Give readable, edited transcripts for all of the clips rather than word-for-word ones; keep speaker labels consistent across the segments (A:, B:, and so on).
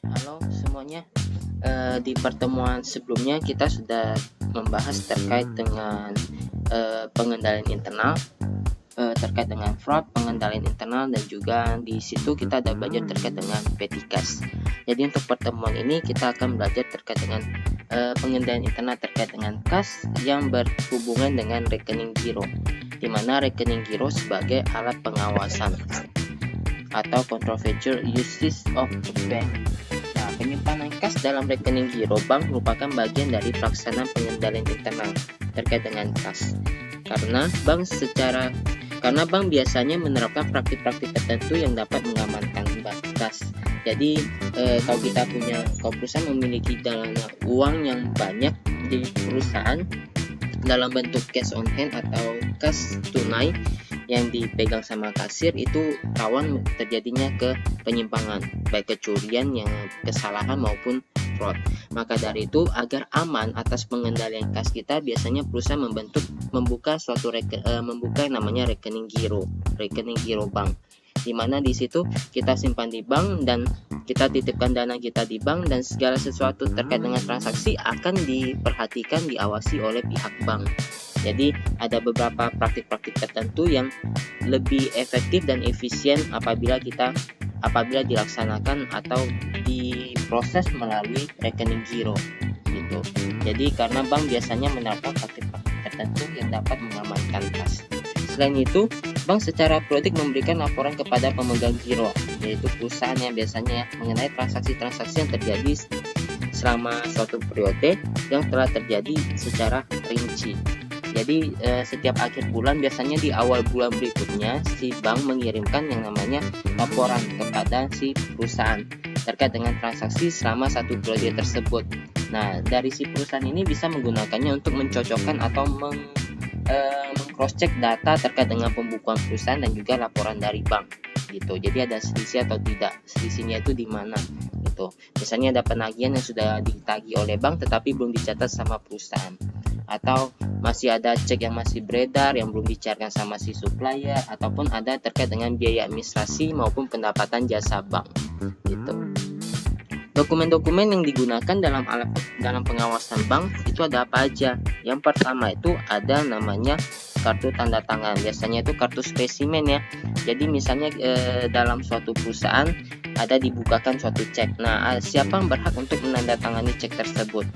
A: Halo semuanya. Di pertemuan sebelumnya kita sudah membahas terkait dengan pengendalian internal, terkait dengan fraud, pengendalian internal, dan juga di situ kita ada belajar terkait dengan petty cash. Jadi untuk pertemuan ini kita akan belajar terkait dengan pengendalian internal terkait dengan cash yang berhubungan dengan rekening giro, di mana rekening giro sebagai alat pengawasan atau controversial uses of the bank. Nah, penyimpanan kas dalam rekening giro bank merupakan bagian dari pelaksanaan pengendalian internal terkait dengan kas. Karena bank biasanya menerapkan praktik-praktik tertentu yang dapat mengamankan kas. Jadi kalau perusahaan memiliki dana uang yang banyak di perusahaan dalam bentuk cash on hand atau kas tunai yang dipegang sama kasir, itu rawan terjadinya ke penyimpangan, baik kecurian, yang kesalahan maupun fraud. Maka dari itu, agar aman atas pengendalian kas kita, biasanya perusahaan membuka namanya rekening giro bank, di mana di situ kita simpan di bank dan kita titipkan dana kita di bank, dan segala sesuatu terkait dengan transaksi akan diperhatikan, diawasi oleh pihak bank. Jadi ada beberapa praktik-praktik tertentu yang lebih efektif dan efisien apabila dilaksanakan atau diproses melalui rekening giro gitu. Jadi karena bank biasanya menerapkan praktik-praktik tertentu yang dapat mengamankan kas. Selain itu, bank secara periodik memberikan laporan kepada pemegang giro, yaitu perusahaan yang biasanya mengenai transaksi-transaksi yang terjadi selama suatu periode yang telah terjadi secara rinci. Jadi setiap akhir bulan, biasanya di awal bulan berikutnya, si bank mengirimkan yang namanya laporan kepada si perusahaan terkait dengan transaksi selama satu periode tersebut. Nah, dari si perusahaan ini bisa menggunakannya untuk mencocokkan atau meng-cross-check data terkait dengan pembukuan perusahaan dan juga laporan dari bank gitu. Jadi ada selisih atau tidak, selisihnya itu di mana gitu. Misalnya ada penagihan yang sudah ditagih oleh bank tetapi belum dicatat sama perusahaan, atau masih ada cek yang masih beredar yang belum dicairkan sama si supplier, ataupun ada terkait dengan biaya administrasi maupun pendapatan jasa bank gitu. Dokumen-dokumen yang digunakan dalam pengawasan bank itu ada apa aja? Yang pertama itu ada namanya kartu tanda tangan. Biasanya itu kartu spesimen ya. Jadi misalnya dalam suatu perusahaan ada dibukakan suatu cek. Nah, siapa yang berhak untuk menandatangani cek tersebut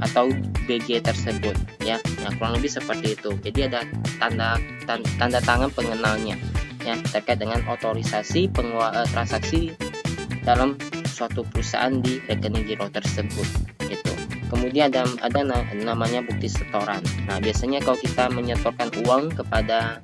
A: atau BG tersebut ya? Ya, kurang lebih seperti itu. Jadi ada tanda tangan pengenalnya ya, terkait dengan otorisasi transaksi dalam suatu perusahaan di rekening giro tersebut gitu. Kemudian ada namanya bukti setoran. Nah, biasanya kalau kita menyetorkan uang kepada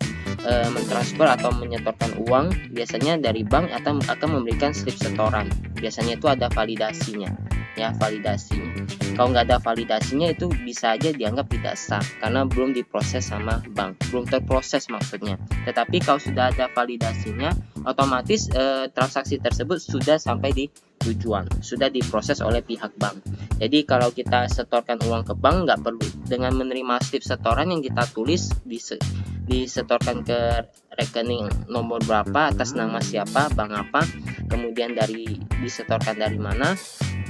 A: mentransfer atau menyetorkan uang, biasanya dari bank akan memberikan slip setoran. Biasanya itu ada validasinya ya, validasinya. Kalau nggak ada validasinya, itu bisa aja dianggap tidak sah karena belum diproses sama bank, belum terproses maksudnya. Tetapi kalau sudah ada validasinya, otomatis transaksi tersebut sudah sampai di tujuan, sudah diproses oleh pihak bank. Jadi kalau kita setorkan uang ke bank, nggak perlu dengan menerima slip setoran yang kita tulis disetorkan ke rekening nomor berapa, atas nama siapa, bank apa, kemudian disetorkan dari mana,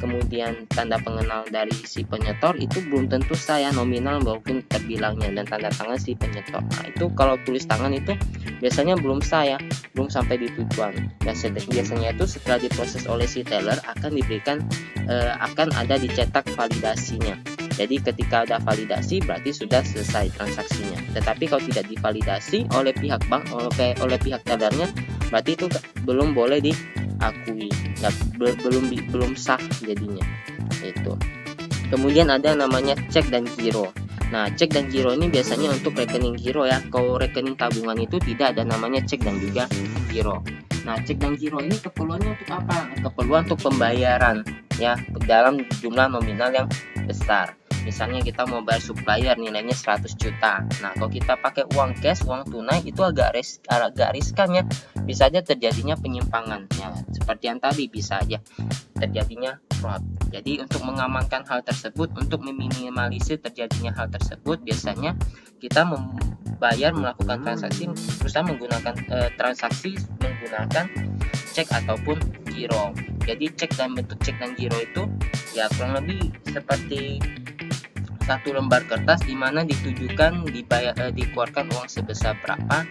A: kemudian tanda pengenal dari si penyetor, itu belum tentu saya nominal maupun terbilangnya, dan tanda tangan si penyetor. Nah, itu kalau tulis tangan itu biasanya belum saya, belum sampai di tujuan. Dan biasanya itu setelah diproses oleh si teller akan ada dicetak validasinya. Jadi ketika ada validasi berarti sudah selesai transaksinya. Tetapi kalau tidak divalidasi oleh pihak bank, oleh pihak tellernya, berarti itu belum boleh diakui, belum sah jadinya itu. Kemudian ada namanya cek dan giro. Nah, cek dan giro ini biasanya untuk rekening giro ya. Kalau rekening tabungan itu tidak ada namanya cek dan juga giro. Nah, cek dan giro ini keperluannya untuk apa? Keperluan untuk pembayaran ya, dalam jumlah nominal yang besar. Misalnya kita mau bayar supplier nilainya 100 juta. Nah, kalau kita pakai uang cash, uang tunai, itu agak riskan ya. Bisa aja terjadinya penyimpangan ya. Seperti yang tadi, bisa aja terjadinya fraud. Jadi untuk mengamankan hal tersebut, untuk meminimalisir terjadinya hal tersebut, biasanya kita melakukan transaksi, perusahaan menggunakan transaksi menggunakan cek ataupun giro. Jadi bentuk cek dan giro itu ya kurang lebih seperti satu lembar kertas di mana ditujukan dikeluarkan uang sebesar berapa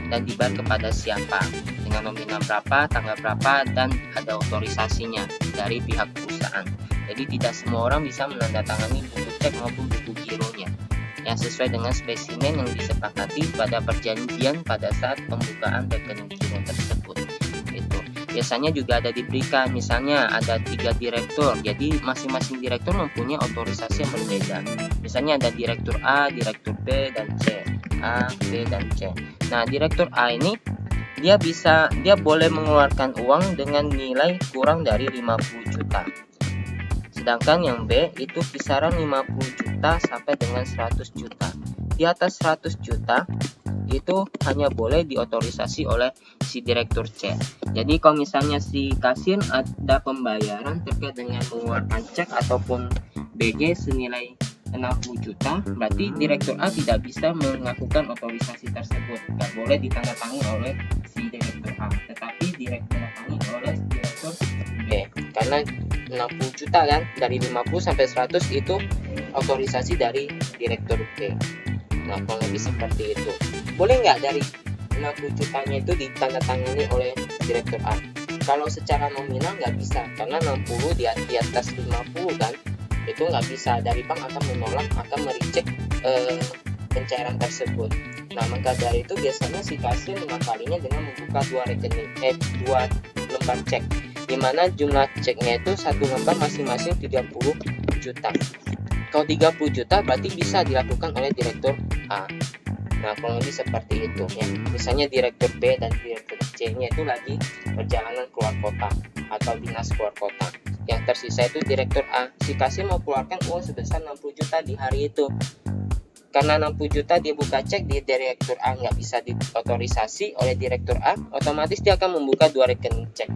A: dan dibayar kepada siapa, dengan nominal berapa, tanggal berapa, dan ada otorisasinya dari pihak perusahaan. Jadi tidak semua orang bisa menandatangani buku cek maupun buku gironya yang sesuai dengan spesimen yang disepakati pada perjanjian pada saat pembukaan rekening giro tersebut. Itu biasanya juga ada diberikan, misalnya ada 3 direktur, jadi masing-masing direktur mempunyai otorisasi yang berbeda. Misalnya ada direktur A, direktur B, dan C. A, B, dan C. Nah, direktur A ini dia boleh mengeluarkan uang dengan nilai kurang dari 50 juta. Sedangkan yang B itu kisaran 50 juta sampai dengan 100 juta. Di atas 100 juta itu hanya boleh diotorisasi oleh si direktur C. Jadi kalau misalnya si kasir ada pembayaran terkait dengan mengeluarkan cek ataupun BG senilai 60 juta, berarti direktur A tidak bisa melakukan otorisasi tersebut. Tidak boleh ditandatangani oleh si direktur A, tetapi ditandatangani oleh direktur B. Karena 60 juta kan, dari 50 sampai 100 itu otorisasi dari direktur B. Nah, kurang lebih seperti itu. Boleh nggak dari 60 jutanya itu ditandatangani oleh direktur A? Kalau secara nominal nggak bisa, karena 60 di atas 50 kan, itu nggak bisa. Dari bank akan menolak, akan mereject pencairan tersebut. Nah, maka dari itu biasanya si kasir mengakalinya dengan membuka dua lembar cek, di mana jumlah ceknya itu satu lembar masing-masing 30 juta. Kalau 30 juta berarti bisa dilakukan oleh direktur A. Nah, kurang lebih seperti itu ya. Misalnya direktur B dan direktur C-nya itu lagi perjalanan keluar kota atau dinas keluar kota. Yang tersisa itu direktur A. Si kasir mau keluarkan uang sebesar 60 juta di hari itu. Karena 60 juta dia buka cek di direktur A nggak bisa diotorisasi oleh direktur A, otomatis dia akan membuka dua rekening cek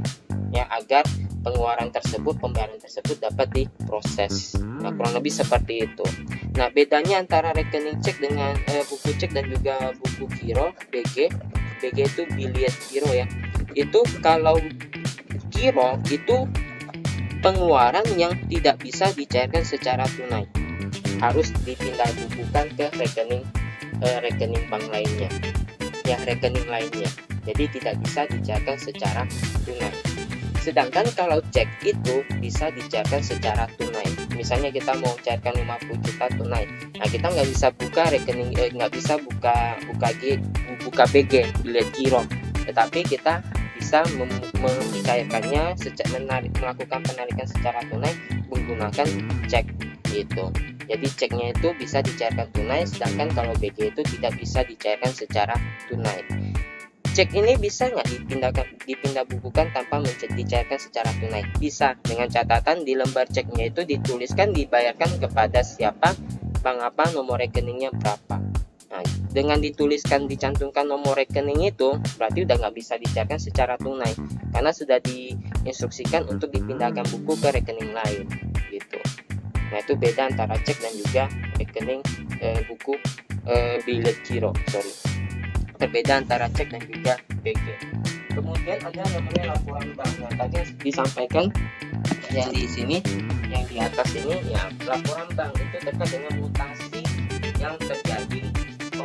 A: ya, agar pengeluaran tersebut, pembayaran tersebut dapat diproses. Nah, kurang lebih seperti itu. Nah, bedanya antara rekening cek dengan buku cek dan juga buku giro BG itu biliet giro ya. Itu kalau giro itu pengeluaran yang tidak bisa dicairkan secara tunai, harus dipindah bukukan ke rekening bank lainnya ya, rekening lainnya. Jadi tidak bisa dicairkan secara tunai. Sedangkan kalau cek itu bisa dicairkan secara tunai. Misalnya kita mau cairkan 50 juta tunai, nah kita nggak bisa buka rekening, nggak bisa buka BG biliet giro, tetapi kita bisa mencairkannya melakukan penarikan secara tunai menggunakan cek gitu. Jadi ceknya itu bisa dicairkan tunai, sedangkan kalau BG itu tidak bisa dicairkan secara tunai. Cek ini bisa nggak dipindah bukukan tanpa dicairkan secara tunai? Bisa, dengan catatan di lembar ceknya itu dituliskan dibayarkan kepada siapa, bank apa, nomor rekeningnya berapa. Nah, dengan dicantumkan nomor rekening itu berarti udah nggak bisa dicairkan secara tunai, karena sudah diinstruksikan untuk dipindahkan buku ke rekening lain gitu. Nah, itu beda antara cek dan juga rekening buku biliet giro, berbeda antara cek dan juga BG. Kemudian ada namanya laporan bank. Nah, tadi disampaikan yang di sini, yang di atas ini ya, laporan bank itu terkait dengan mutasi yang terjadi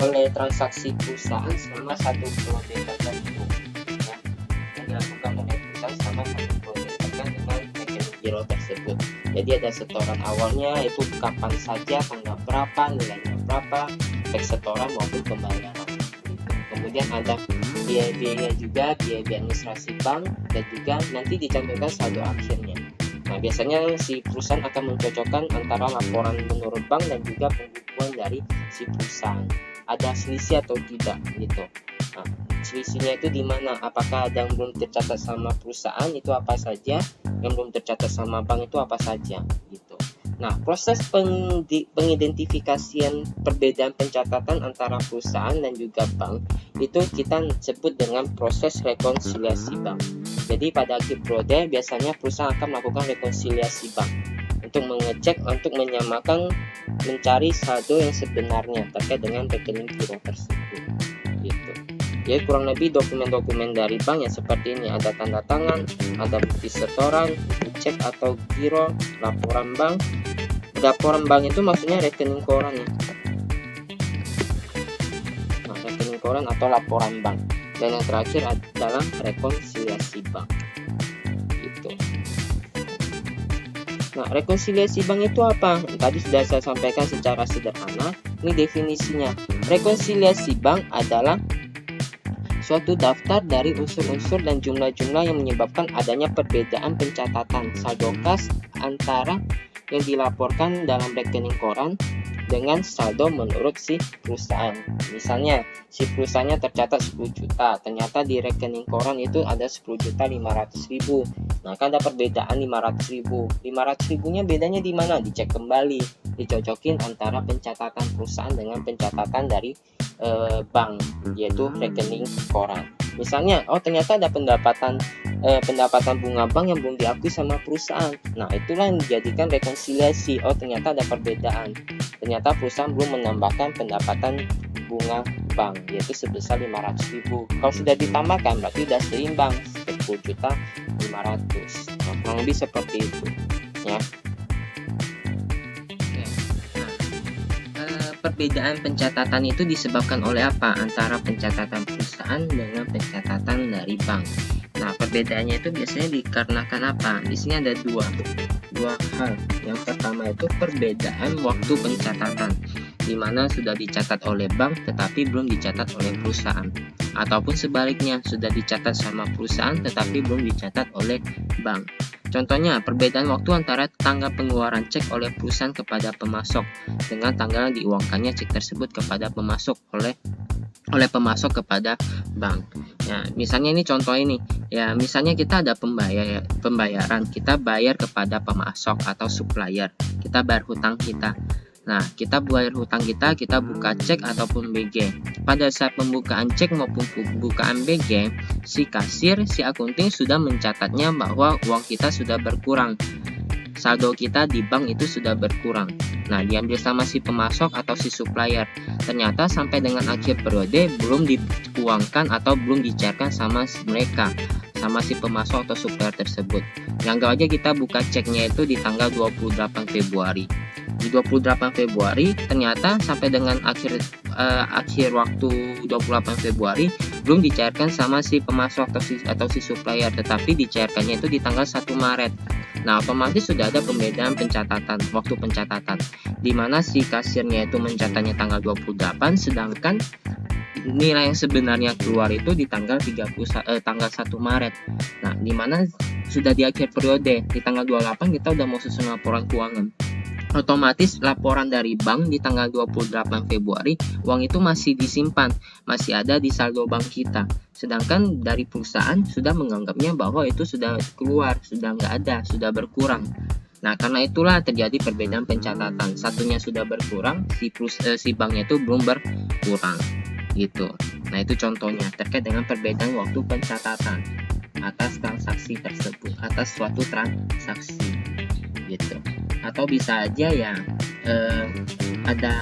A: oleh transaksi perusahaan selama satu periode tertentu ya, yang dilakukan oleh perusahaan selama satu periode terkait dengan rekening giro tersebut. Jadi ada setoran awalnya itu kapan saja, tanggal berapa, nilainya berapa, baik setoran maupun pembayaran. Kemudian ada biaya juga, biaya administrasi bank, dan juga nanti dicantumkan saldo akhirnya. Nah, biasanya si perusahaan akan mencocokkan antara laporan menurut bank dan juga pembukuan dari si perusahaan. Ada selisih atau tidak gitu. Nah, selisihnya itu di mana? Apakah ada yang belum tercatat sama perusahaan itu apa saja, yang belum tercatat sama bank itu apa saja gitu. Nah, proses pengidentifikasian perbedaan pencatatan antara perusahaan dan juga bank itu kita sebut dengan proses rekonsiliasi bank. Jadi pada akhir periode biasanya perusahaan akan melakukan rekonsiliasi bank untuk mengecek, untuk menyamakan, mencari saldo yang sebenarnya terkait dengan rekening giro tersebut gitu. Ya kurang lebih dokumen-dokumen dari bank yang seperti ini, ada tanda tangan, ada bukti setoran, cek atau giro, laporan bank. Laporan bank itu maksudnya rekening koran ya. Nah, rekening koran atau laporan bank. Dan yang terakhir adalah rekonsiliasi bank. Gitu. Nah, rekonsiliasi bank itu apa? Tadi sudah saya sampaikan secara sederhana. Ini definisinya. Rekonsiliasi bank adalah suatu daftar dari unsur-unsur dan jumlah-jumlah yang menyebabkan adanya perbedaan pencatatan saldo kas antara yang dilaporkan dalam rekening koran dengan saldo menurut si perusahaan. Misalnya, si perusahaannya tercatat 10 juta, ternyata di rekening koran itu ada 10.500.000. Nah, kan ada perbedaan 500.000. 500.000-nya bedanya di mana? Dicek kembali, dicocokin antara pencatatan perusahaan dengan pencatatan dari bank, yaitu rekening koran. Misalnya, oh ternyata ada pendapatan bunga bank yang belum diakui sama perusahaan. Nah, itulah yang dijadikan rekonsiliasi. Oh ternyata ada perbedaan. Ternyata perusahaan belum menambahkan pendapatan bunga bank, yaitu sebesar 500.000. Kalau sudah ditambahkan berarti sudah seimbang 10.500.000. Nah, kurang lebih seperti itu ya. Perbedaan pencatatan itu disebabkan oleh apa antara pencatatan perusahaan dengan pencatatan dari bank. Nah, perbedaannya itu biasanya dikarenakan apa? Di sini ada dua hal. Yang pertama itu perbedaan waktu pencatatan, di mana sudah dicatat oleh bank tetapi belum dicatat oleh perusahaan, ataupun sebaliknya sudah dicatat sama perusahaan tetapi belum dicatat oleh bank. Contohnya, perbedaan waktu antara tanggal pengeluaran cek oleh perusahaan kepada pemasok dengan tanggal diuangkannya cek tersebut kepada pemasok oleh pemasok kepada bank. Ya, misalnya ini contoh ini. Ya, misalnya kita ada pembayaran, kita bayar kepada pemasok atau supplier. Kita bayar hutang kita. Nah, kita bayar hutang kita buka cek ataupun BG. Pada saat pembukaan cek maupun pembukaan BG, si kasir, si akunting sudah mencatatnya bahwa uang kita sudah berkurang. Saldo kita di bank itu sudah berkurang. Nah, diambil sama si pemasok atau si supplier. Ternyata sampai dengan akhir periode belum diuangkan atau belum dicairkan sama mereka, sama si pemasok atau supplier tersebut. Yang aja kita buka ceknya itu di tanggal 28 Februari. Di 28 Februari ternyata sampai dengan akhir waktu 28 Februari belum dicairkan sama si pemasok atau si supplier, tetapi dicairkannya itu di tanggal 1 Maret. Nah, otomatis sudah ada pembedaan pencatatan, waktu pencatatan, di mana si kasirnya itu mencatatnya tanggal 28, sedangkan nilai yang sebenarnya keluar itu di tanggal 1 Maret. Nah, di mana sudah di akhir periode, di tanggal 28 kita udah mau susun laporan keuangan. Otomatis laporan dari bank di tanggal 28 Februari, uang itu masih disimpan, masih ada di saldo bank kita. Sedangkan dari perusahaan sudah menganggapnya bahwa itu sudah keluar, sudah nggak ada, sudah berkurang. Nah, karena itulah terjadi perbedaan pencatatan. Satunya sudah berkurang, si banknya itu belum berkurang. Gitu. Nah, itu contohnya terkait dengan perbedaan waktu pencatatan atas transaksi tersebut, atas suatu transaksi. Gitu. Atau bisa aja ya ada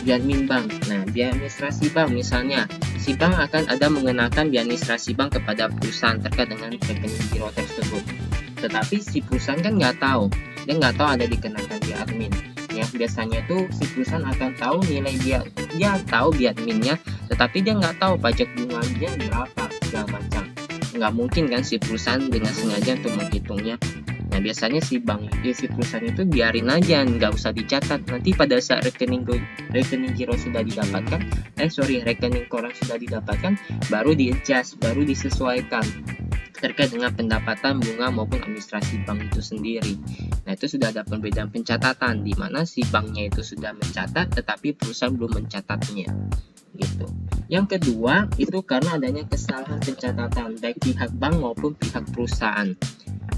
A: biaya admin bank. Nah, biaya administrasi bank misalnya, si bank akan ada mengenakan biaya administrasi bank kepada perusahaan terkait dengan rekening giro tersebut. Tetapi si perusahaan kan nggak tahu, dia nggak tahu ada dikenakan biaya admin. Ya, biasanya tuh si perusahaan akan tahu nilai dia tahu biaya adminnya, tetapi dia nggak tahu pajak bunganya berapa segala macam. Nggak mungkin kan si perusahaan dengan sengaja untuk menghitungnya. Nah, biasanya si perusahaan itu biarin aja, nggak usah dicatat. Nanti pada saat rekening giro sudah didapatkan, rekening koran sudah didapatkan, baru di-adjust, baru disesuaikan terkait dengan pendapatan bunga maupun administrasi bank itu sendiri. Nah, itu sudah ada perbedaan pencatatan di mana si banknya itu sudah mencatat tetapi perusahaan belum mencatatnya. Gitu. Yang kedua itu karena adanya kesalahan pencatatan baik pihak bank maupun pihak perusahaan.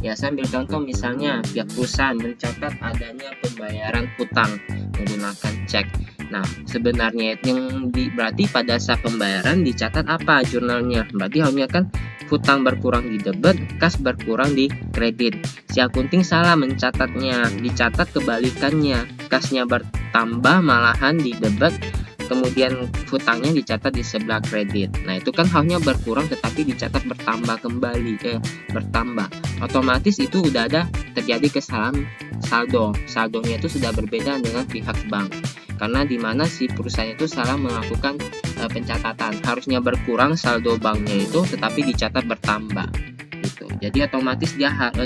A: Ya, saya ambil contoh misalnya pihak perusahaan mencatat adanya pembayaran hutang menggunakan cek. Nah, sebenarnya berarti pada saat pembayaran dicatat apa jurnalnya? Berarti halnya kan hutang berkurang di debit, kas berkurang di kredit. Si akunting salah mencatatnya, dicatat kebalikannya. Kasnya bertambah malahan di debit, kemudian hutangnya dicatat di sebelah kredit. Nah, itu kan halnya berkurang tetapi dicatat bertambah kembali, bertambah. Otomatis itu udah ada terjadi kesalahan saldo. Saldonya itu sudah berbeda dengan pihak bank. Karena di mana si perusahaan itu salah melakukan pencatatan. Harusnya berkurang saldo banknya itu tetapi dicatat bertambah. Gitu. Jadi otomatis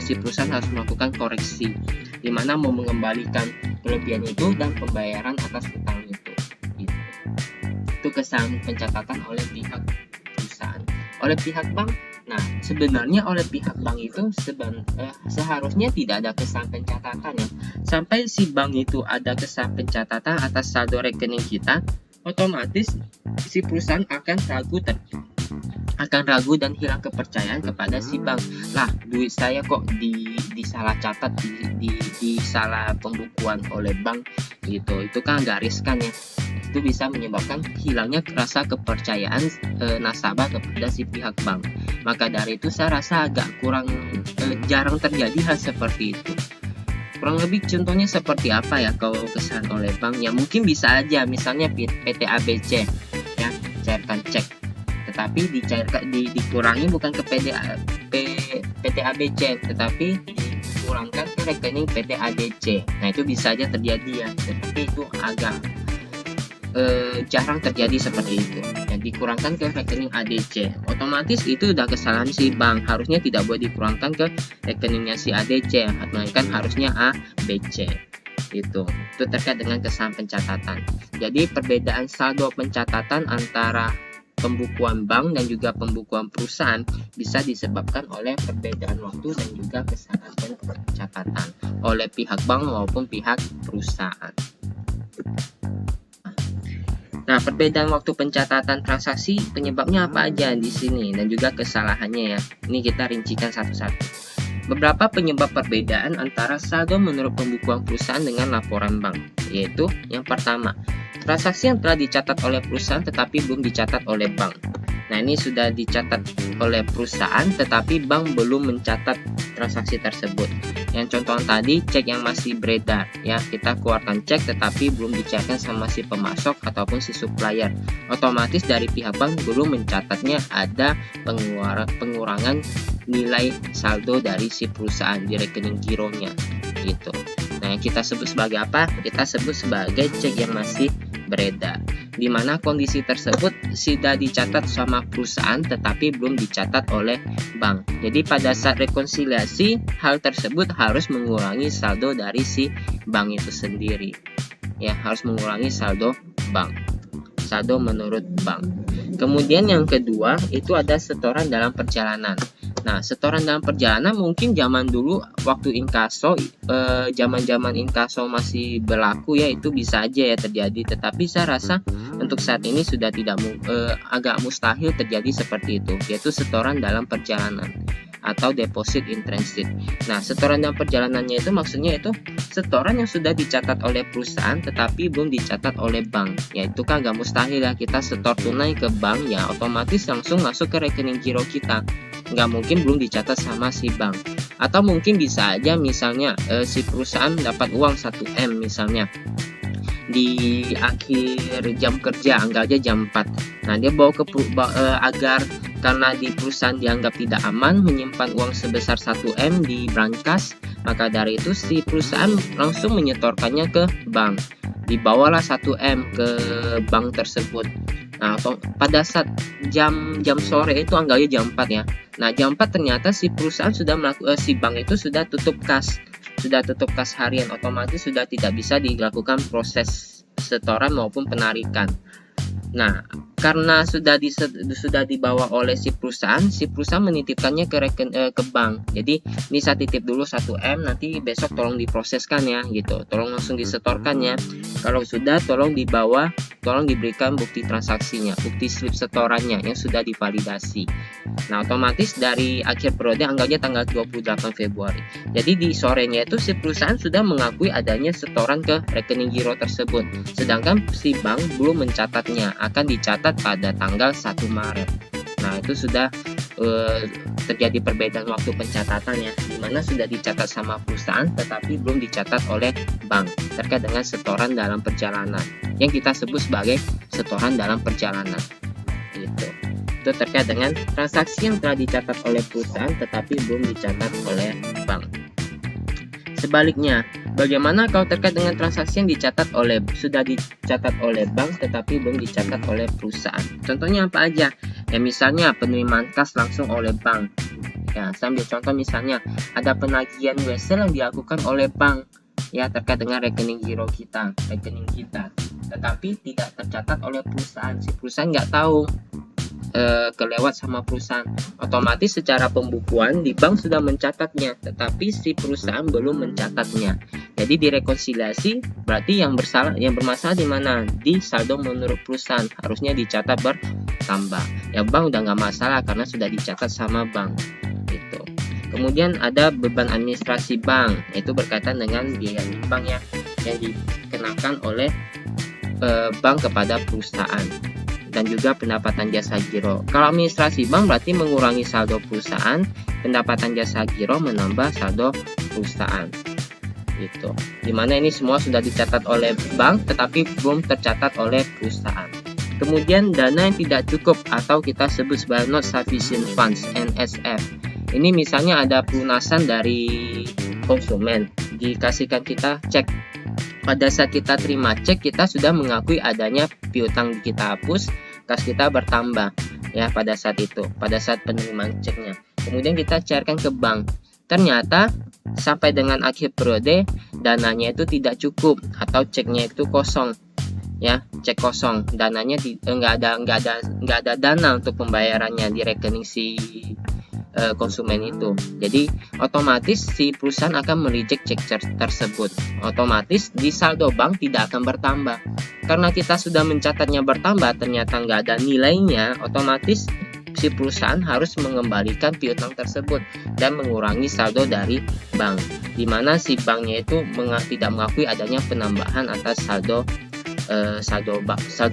A: si perusahaan harus melakukan koreksi di mana mau mengembalikan kelebihan itu dan pembayaran atas hutang itu. Gitu. Itu kesalahan pencatatan oleh pihak perusahaan. Oleh pihak bank, nah sebenarnya oleh pihak bank itu seharusnya tidak ada kesalahan pencatatan ya. Sampai si bank itu ada kesalahan pencatatan atas saldo rekening kita, otomatis si perusahaan akan ragu dan hilang kepercayaan kepada si bank. Lah, duit saya kok disalah catat, di salah pembukuan oleh bank gitu. Itu kan agak riskan ya. Itu bisa menyebabkan hilangnya rasa kepercayaan nasabah kepada si pihak bank. Maka dari itu saya rasa agak kurang jarang terjadi hal seperti itu. Kurang lebih contohnya seperti apa ya kalau kesalahan oleh bank? Ya mungkin bisa aja misalnya PT ABC ya, cairkan cek tetapi dikurangi bukan ke PT ABC tetapi dikurangkan ke rekening PT ADC. Nah, itu bisa aja terjadi ya, tetapi itu agak jarang terjadi seperti itu. Yang dikurangkan ke rekening ADC, otomatis itu udah kesalahan si bank. Harusnya tidak boleh dikurangkan ke rekeningnya si ADC, melainkan harusnya ABC. Itu terkait dengan kesalahan pencatatan. Jadi perbedaan saldo pencatatan antara pembukuan bank dan juga pembukuan perusahaan bisa disebabkan oleh perbedaan waktu dan juga kesalahan pencatatan oleh pihak bank maupun pihak perusahaan. Nah, perbedaan waktu pencatatan transaksi penyebabnya apa aja di sini dan juga kesalahannya ya. Ini kita rincikan satu-satu. Beberapa penyebab perbedaan antara saldo menurut pembukuan perusahaan dengan laporan bank, yaitu yang pertama, transaksi yang telah dicatat oleh perusahaan tetapi belum dicatat oleh bank. Nah, ini sudah dicatat oleh perusahaan tetapi bank belum mencatat transaksi tersebut. Yang contoh tadi, cek yang masih beredar ya, kita keluarkan cek tetapi belum dicairkan sama si pemasok ataupun si supplier. Otomatis dari pihak bank belum mencatatnya ada pengurangan nilai saldo dari si perusahaan di rekening gironya gitu. Nah, yang kita sebut sebagai apa? Kita sebut sebagai cek yang masih beredar, di mana kondisi tersebut sudah dicatat sama perusahaan tetapi belum dicatat oleh bank. Jadi pada saat rekonsiliasi, hal tersebut harus mengurangi saldo dari si bank itu sendiri. Ya, harus mengurangi saldo bank. Saldo menurut bank. Kemudian yang kedua itu ada setoran dalam perjalanan. Nah, setoran dalam perjalanan mungkin zaman dulu waktu inkaso, zaman inkaso masih berlaku ya, itu bisa aja ya terjadi. Tetapi saya rasa untuk saat ini sudah tidak agak mustahil terjadi seperti itu, yaitu setoran dalam perjalanan atau deposit in transit. Nah, setoran dalam perjalanannya itu maksudnya itu setoran yang sudah dicatat oleh perusahaan tetapi belum dicatat oleh bank. Ya, itu kan agak mustahil ya, kita setor tunai ke bank ya otomatis langsung masuk ke rekening giro kita. Nggak mungkin belum dicatat sama si bank. Atau mungkin bisa aja misalnya si perusahaan dapat uang 1M misalnya di akhir jam kerja, anggap aja jam 4. Nah, dia bawa ke agar karena di perusahaan dianggap tidak aman menyimpan uang sebesar 1M di brankas, maka dari itu si perusahaan langsung menyetorkannya ke bank. Dibawalah 1M ke bank tersebut. Nah, pada saat jam sore itu anggapnya jam 4 ya. Nah, jam 4 ternyata si perusahaan sudah si bank itu sudah tutup kas. Sudah tutup kas harian, otomatis sudah tidak bisa dilakukan proses setoran maupun penarikan. Nah, karena sudah dibawa oleh si perusahaan menitipkannya ke bank. Jadi, ini saya titip dulu 1M, nanti besok tolong diproseskan ya, gitu. Tolong langsung disetorkan ya. Kalau sudah, tolong diberikan bukti transaksinya, bukti slip setorannya yang sudah divalidasi. Nah, otomatis dari akhir periode anggapnya tanggal 28 Februari. Jadi di sorenya itu si perusahaan sudah mengakui adanya setoran ke rekening giro tersebut. Sedangkan si bank belum mencatatnya, akan dicatat pada tanggal 1 Maret. Nah, itu sudah terjadi perbedaan waktu pencatatan ya, di mana sudah dicatat sama perusahaan tetapi belum dicatat oleh bank terkait dengan setoran dalam perjalanan yang kita sebut sebagai setoran dalam perjalanan. Gitu. Itu terkait dengan transaksi yang telah dicatat oleh perusahaan tetapi belum dicatat oleh bank. Sebaliknya, bagaimana kalau terkait dengan transaksi yang sudah dicatat oleh bank tetapi belum dicatat oleh perusahaan? Contohnya apa aja? Ya misalnya penerimaan kas langsung oleh bank. Ya, saya ambil contoh misalnya ada penagihan wesel yang dilakukan oleh bank ya terkait dengan rekening giro kita, tetapi tidak tercatat oleh perusahaan. Si perusahaan nggak tahu, kelewat sama perusahaan. Otomatis secara pembukuan di bank sudah mencatatnya, tetapi si perusahaan belum mencatatnya. Jadi direkonsiliasi berarti yang bermasalah di mana? Di saldo menurut perusahaan, harusnya dicatat bertambah. Ya bank udah nggak masalah karena sudah dicatat sama bank. Gitu. Kemudian ada beban administrasi bank, yaitu berkaitan dengan biaya bank ya yang dikenakan oleh bank kepada perusahaan. Dan juga pendapatan jasa giro. Kalau administrasi bank berarti mengurangi saldo perusahaan, pendapatan jasa giro menambah saldo perusahaan. Gitu. Dimana ini semua sudah dicatat oleh bank tetapi belum tercatat oleh perusahaan. Kemudian dana yang tidak cukup atau kita sebut sebagai not sufficient funds (NSF). Ini misalnya ada pelunasan dari konsumen, dikasihkan kita cek. Pada saat kita terima cek, kita sudah mengakui adanya piutang kita hapus, kas kita bertambah ya pada saat itu, pada saat penerimaan ceknya. Kemudian kita cairkan ke bank. Ternyata sampai dengan akhir periode dananya itu tidak cukup atau ceknya itu kosong. Ya, cek kosong, dananya enggak ada dana untuk pembayarannya di rekening si konsumen itu. Jadi otomatis si perusahaan akan mereject cek tersebut. Otomatis di saldo bank tidak akan bertambah. Karena kita sudah mencatatnya bertambah, ternyata nggak ada nilainya, otomatis si perusahaan harus mengembalikan piutang tersebut dan mengurangi saldo dari bank. Dimana si banknya itu tidak mengakui adanya penambahan atas saldo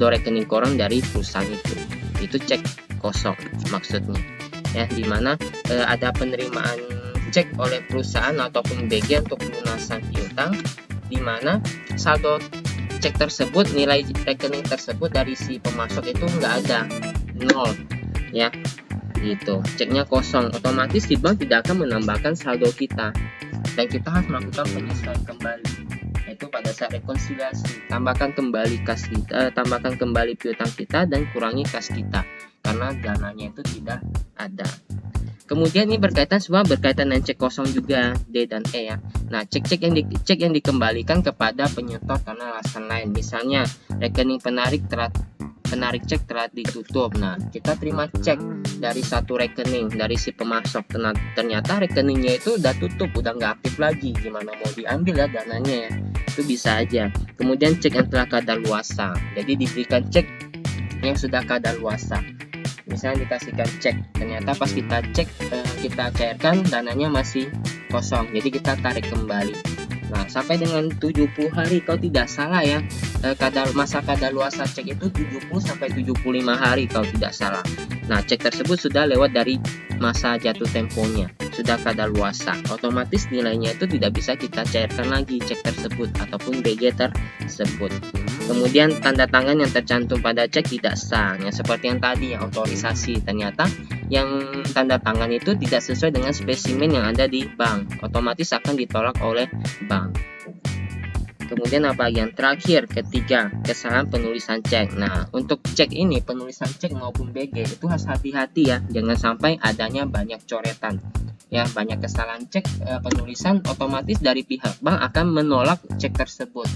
A: rekening koran dari perusahaan itu. Itu cek kosong maksudnya. Ya, dimana ada penerimaan cek oleh perusahaan ataupun BG untuk pelunasan piutang, dimana saldo cek tersebut, nilai rekening tersebut dari si pemasok itu nggak ada, 0 ya, gitu, ceknya kosong. Otomatis si bank tidak akan menambahkan saldo kita dan kita harus melakukan penyesuaian kembali, yaitu pada saat rekonsiliasi, tambahkan kembali kas kita, tambahkan kembali piutang kita dan kurangi kas kita karena dananya itu tidak ada. Kemudian ini berkaitan dengan cek kosong juga, D dan E ya. Nah, cek yang dikembalikan kepada penyetor karena alasan lain. Misalnya rekening penarik cek telah ditutup. Nah, kita terima cek dari satu rekening dari si pemasok. Ternyata rekeningnya itu udah tutup, udah nggak aktif lagi. Gimana mau diambil ya dananya ya? Itu bisa aja. Kemudian cek yang telah kadaluarsa. Jadi diberikan cek yang sudah kadaluarsa. Misalnya dikasihkan cek, ternyata pas kita cek, kita cairkan dananya masih kosong, jadi kita tarik kembali. Nah, sampai dengan 70 hari kalau tidak salah ya, masa kadaluarsa cek itu 70 sampai 75 hari kalau tidak salah. Nah, cek tersebut sudah lewat dari masa jatuh temponya, sudah kadaluarsa. Otomatis nilainya itu tidak bisa kita cairkan lagi cek tersebut ataupun BG tersebut. Kemudian tanda tangan yang tercantum pada cek tidak sah, ya seperti yang tadi yang otorisasi. Ternyata yang tanda tangan itu tidak sesuai dengan spesimen yang ada di bank, otomatis akan ditolak oleh bank. Kemudian apa yang terakhir, ketiga, kesalahan penulisan cek. Nah, untuk cek ini, penulisan cek maupun BG itu harus hati-hati ya, jangan sampai adanya banyak coretan. Ya, banyak kesalahan cek penulisan, otomatis dari pihak bank akan menolak cek tersebut.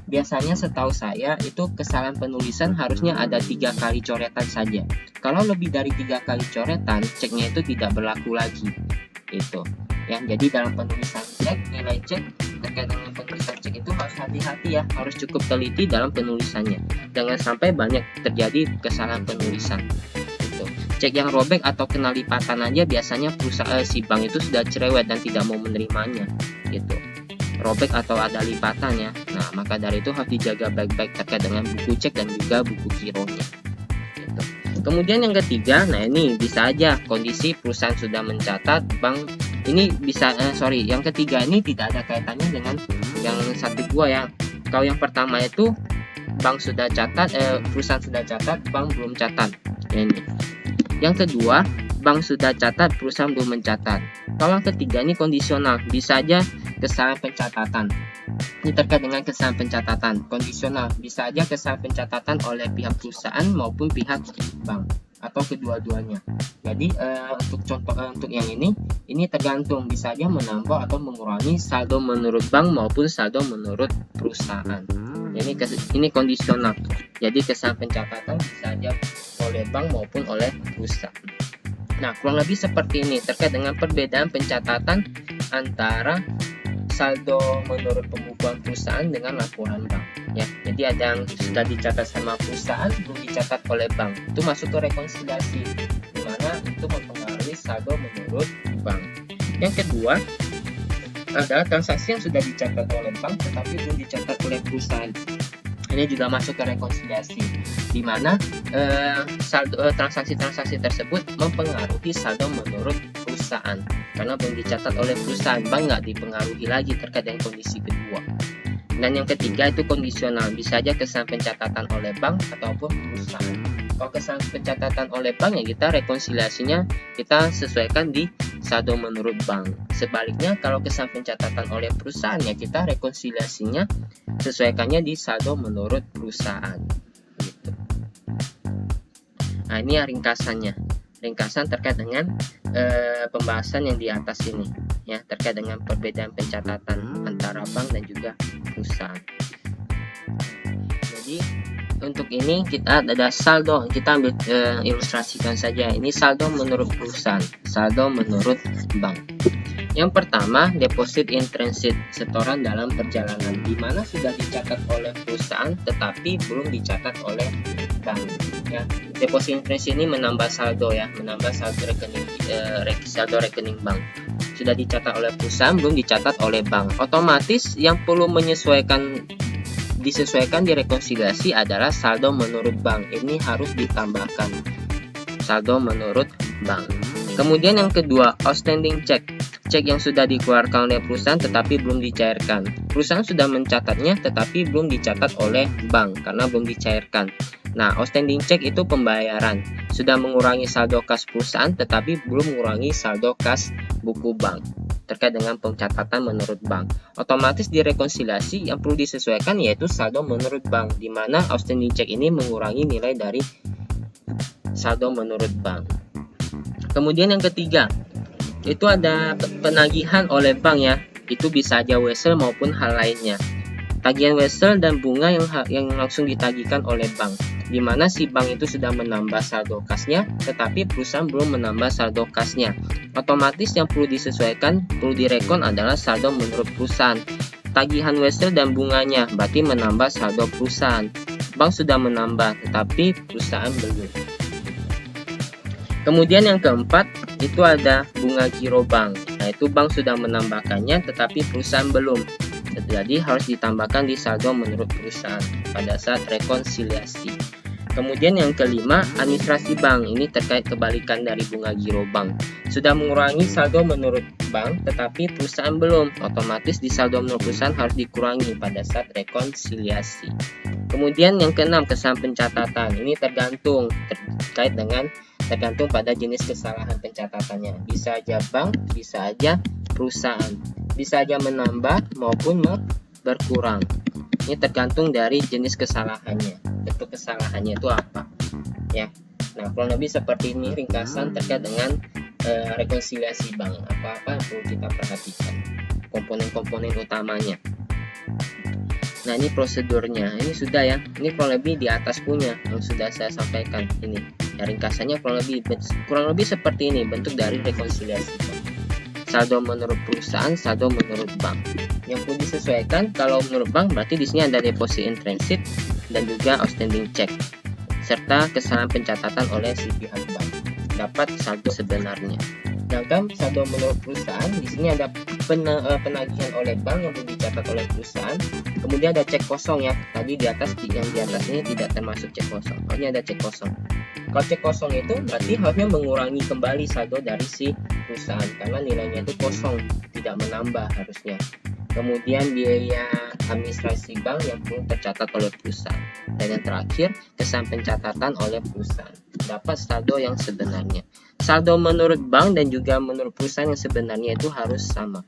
A: Biasanya setahu saya itu kesalahan penulisan harusnya ada 3 kali coretan saja. Kalau lebih dari 3 kali coretan, ceknya itu tidak berlaku lagi. Itu. Ya, jadi dalam penulisan cek, nilai cek terkait dengan penulisan cek itu harus hati-hati ya, harus cukup teliti dalam penulisannya. Jangan sampai banyak terjadi kesalahan penulisan. Gitu. Cek yang robek atau kena lipatan aja biasanya perusahaan si bank itu sudah cerewet dan tidak mau menerimanya. Gitu. Robek atau ada lipatannya. Nah, maka dari itu harus dijaga baik-baik terkait dengan buku cek dan juga buku gironya. Gitu. Kemudian yang ketiga, nah ini bisa aja kondisi perusahaan sudah mencatat, bank ini bisa yang ketiga ini tidak ada kaitannya dengan yang 1, 2 ya. Kalau yang pertama itu bank sudah catat, perusahaan sudah catat, bank belum catat. Ini. Yang kedua, bank sudah catat, perusahaan belum mencatat. Kalau yang ketiga ini kondisional, bisa aja kesalahan pencatatan. Ini terkait dengan kesalahan pencatatan. Kondisional, bisa aja kesalahan pencatatan oleh pihak perusahaan maupun pihak bank atau kedua-duanya. Jadi untuk contoh untuk yang ini tergantung, bisa aja menambah atau mengurangi saldo menurut bank maupun saldo menurut perusahaan. Ini kondisional. Jadi kesalahan pencatatan bisa aja oleh bank maupun oleh perusahaan. Nah, kurang lebih seperti ini terkait dengan perbedaan pencatatan antara saldo menurut pembukuan perusahaan dengan laporan bank. Ya, jadi ada yang sudah dicatat sama perusahaan, belum dicatat oleh bank. Itu masuk ke rekonsiliasi, di mana itu mempengaruhi saldo menurut bank. Yang kedua adalah transaksi yang sudah dicatat oleh bank tetapi belum dicatat oleh perusahaan. Ini juga masuk ke rekonsiliasi, di mana transaksi-transaksi tersebut mempengaruhi saldo menurut perusahaan karena belum dicatat oleh perusahaan. Bank nggak dipengaruhi lagi terkait dengan kondisi kedua. Dan yang ketiga itu kondisional, bisa aja kesalahan pencatatan oleh bank ataupun perusahaan. Kalau kesalahan pencatatan oleh bank ya kita rekonsiliasinya kita sesuaikan di saldo menurut bank. Sebaliknya kalau kesalahan pencatatan oleh perusahaan ya kita rekonsiliasinya sesuaikannya di saldo menurut perusahaan. Gitu. Nah, ini ya ringkasannya. Ringkasan terkait dengan pembahasan yang di atas ini, ya, terkait dengan perbedaan pencatatan antara bank dan juga perusahaan. Jadi untuk ini kita ada saldo, kita ambil ilustrasikan saja. Ini saldo menurut perusahaan, saldo menurut bank. Yang pertama, deposit in transit, setoran dalam perjalanan, di mana sudah dicatat oleh perusahaan tetapi belum dicatat oleh bank. Ya, deposit in transit ini menambah saldo ya, menambah saldo rekening bank. Sudah dicatat oleh perusahaan, belum dicatat oleh bank. Otomatis yang perlu disesuaikan di rekonsiliasi adalah saldo menurut bank. Ini harus ditambahkan saldo menurut bank. Kemudian yang kedua, outstanding check. Cek yang sudah dikeluarkan oleh perusahaan tetapi belum dicairkan. Perusahaan sudah mencatatnya tetapi belum dicatat oleh bank karena belum dicairkan. Nah, outstanding check itu pembayaran. Sudah mengurangi saldo kas perusahaan tetapi belum mengurangi saldo kas buku bank. Terkait dengan pencatatan menurut bank. Otomatis di rekonsiliasi yang perlu disesuaikan yaitu saldo menurut bank, di mana outstanding check ini mengurangi nilai dari saldo menurut bank. Kemudian yang ketiga, itu ada penagihan oleh bank ya. Itu bisa aja wesel maupun hal lainnya. Tagihan wesel dan bunga yang langsung ditagihkan oleh bank, di mana si bank itu sudah menambah saldo kasnya tetapi perusahaan belum menambah saldo kasnya. Otomatis yang perlu disesuaikan, perlu direkon adalah saldo menurut perusahaan. Tagihan wesel dan bunganya berarti menambah saldo perusahaan. Bank sudah menambah tetapi perusahaan belum. Kemudian yang keempat itu ada bunga giro bank. Nah, itu bank sudah menambahkannya tetapi perusahaan belum. Jadi harus ditambahkan di saldo menurut perusahaan pada saat rekonsiliasi. Kemudian yang kelima, administrasi bank. Ini terkait kebalikan dari bunga giro bank. Sudah mengurangi saldo menurut bank tetapi perusahaan belum. Otomatis di saldo menurut perusahaan harus dikurangi pada saat rekonsiliasi. Kemudian yang keenam, kesalahan pencatatan. Ini tergantung pada jenis kesalahan pencatatannya. Bisa aja bank, bisa aja perusahaan, bisa aja menambah maupun berkurang. Ini tergantung dari jenis kesalahannya, bentuk kesalahannya itu apa ya. Nah, kurang lebih seperti ini ringkasan terkait dengan rekonsiliasi bank. Apa-apa yang perlu kita perhatikan, komponen-komponen utamanya. Nah, ini prosedurnya, ini sudah ya, ini kurang lebih di atas punya yang sudah saya sampaikan ini. Ya, ringkasannya kurang lebih seperti ini bentuk dari rekonsiliasi bank. Saldo menurut perusahaan, saldo menurut bank. Yang perlu disesuaikan kalau menurut bank berarti di sini ada deposit in transit dan juga outstanding check serta kesalahan pencatatan oleh si pihak bank. Dapat saldo sebenarnya. Sedangkan saldo menurut perusahaan di sini ada penagihan oleh bank yang belum dicatat oleh perusahaan. Kemudian ada cek kosong ya. Tadi di atas yang di atas ini tidak termasuk cek kosong. Ini ada cek kosong. Kalau cek kosong itu berarti harusnya mengurangi kembali saldo dari si perusahaan karena nilainya itu kosong, tidak menambah harusnya. Kemudian biaya administrasi bank yang perlu tercatat oleh perusahaan. Dan yang terakhir, kesan pencatatan oleh perusahaan. Dapat saldo yang sebenarnya. Saldo menurut bank dan juga menurut perusahaan yang sebenarnya itu harus sama.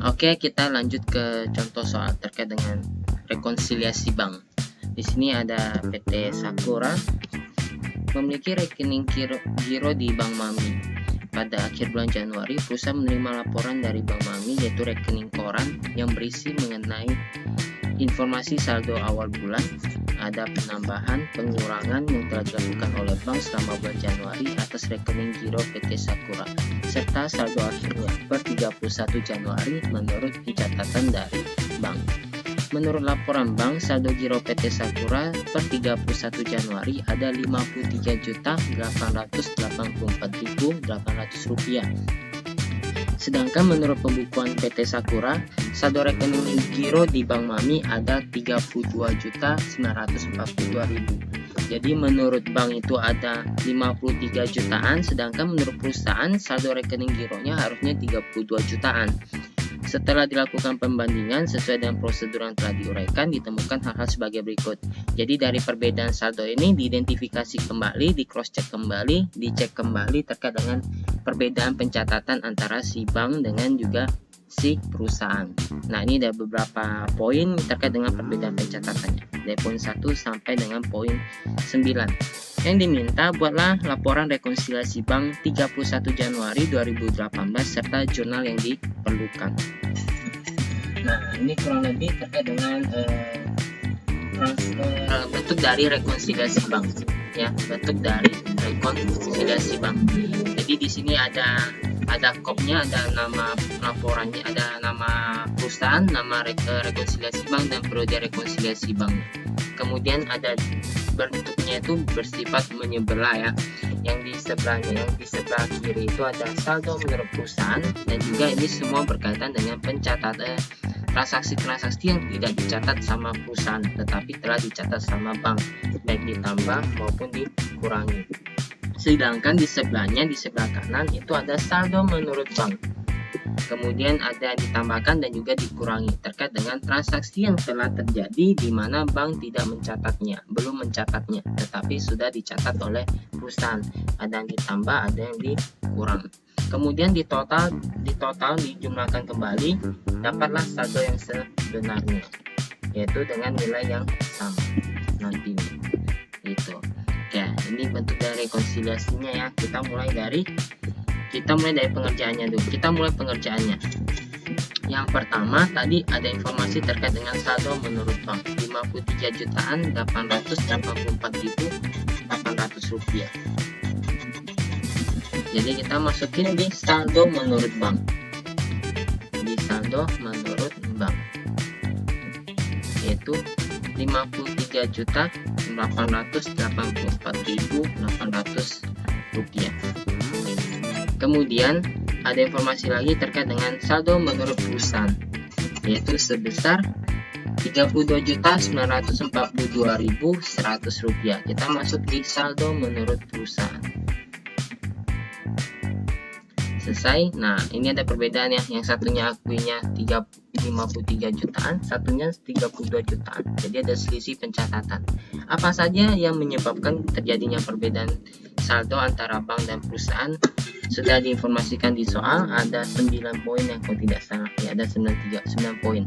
A: Oke, kita lanjut ke contoh soal terkait dengan rekonsiliasi bank. Di sini ada PT Sakura memiliki rekening giro di Bank Mami. Pada akhir bulan Januari, perusahaan menerima laporan dari Bank Mami, yaitu rekening koran yang berisi mengenai informasi saldo awal bulan, ada penambahan, pengurangan yang telah dilakukan oleh bank selama bulan Januari atas rekening giro PT Sakura, serta saldo akhirnya per 31 Januari menurut catatan dari bank. Menurut laporan bank, saldo giro PT Sakura per 31 Januari ada Rp53.884.800. Sedangkan menurut pembukuan PT Sakura, saldo rekening giro di Bank Mami ada Rp32.942.000. Jadi menurut bank itu ada 53 jutaan, sedangkan menurut perusahaan saldo rekening gironya harusnya 32 jutaan. Setelah dilakukan pembandingan sesuai dengan prosedur yang telah diuraikan, ditemukan hal-hal sebagai berikut. Jadi dari perbedaan saldo ini diidentifikasi kembali, di cross check kembali, dicek kembali terkait dengan perbedaan pencatatan antara si bank dengan juga si perusahaan. Nah, ini ada beberapa poin terkait dengan perbedaan pencatatannya, dari poin 1 sampai dengan poin 9. Yang diminta, buatlah laporan rekonsiliasi bank 31 Januari 2018 serta jurnal yang diperlukan. Nah, ini kurang lebih terkait dengan bentuk dari rekonsiliasi bank, ya, bentuk dari rekonsiliasi bank. Jadi di sini ada kopnya, ada nama laporannya, ada nama perusahaan, nama rekonsiliasi bank dan periode rekonsiliasi bank. Kemudian ada bentuknya itu bersifat menyebelah, ya. Yang di sebelahnya, yang di sebelah kiri itu ada saldo menurut perusahaan, dan juga ini semua berkaitan dengan pencatatan transaksi-transaksi yang tidak dicatat sama perusahaan tetapi telah dicatat sama bank, baik ditambah maupun dikurangi. Sedangkan di sebelahnya, di sebelah kanan itu ada saldo menurut bank. Kemudian ada ditambahkan dan juga dikurangi terkait dengan transaksi yang telah terjadi di mana bank tidak mencatatnya, belum mencatatnya, tetapi sudah dicatat oleh perusahaan. Ada yang ditambah, ada yang dikurang. Kemudian ditotal dijumlahkan kembali, dapatlah saldo yang sebenarnya, yaitu dengan nilai yang sama nantinya. Gitu. Oke, ini bentuk dari rekonsiliasinya, ya. Kita mulai dari pengerjaannya dulu. Kita mulai pengerjaannya. Yang pertama tadi ada informasi terkait dengan saldo menurut bank, Rp53.884.800. Jadi kita masukin di saldo menurut bank. Di saldo menurut bank, yaitu Rp53.884.800. Kemudian ada informasi lagi terkait dengan saldo menurut perusahaan, yaitu sebesar Rp32.942.100. Kita masuk di saldo menurut perusahaan. Selesai. Nah, ini ada perbedaan, ya. Yang satunya akuinya 53 jutaan, satunya 32 jutaan. Jadi ada selisih pencatatan. Apa saja yang menyebabkan terjadinya perbedaan saldo antara bank dan perusahaan? Sudah diinformasikan di soal, ada 9 poin yang kalau tidak salah, ya, ada 9 poin.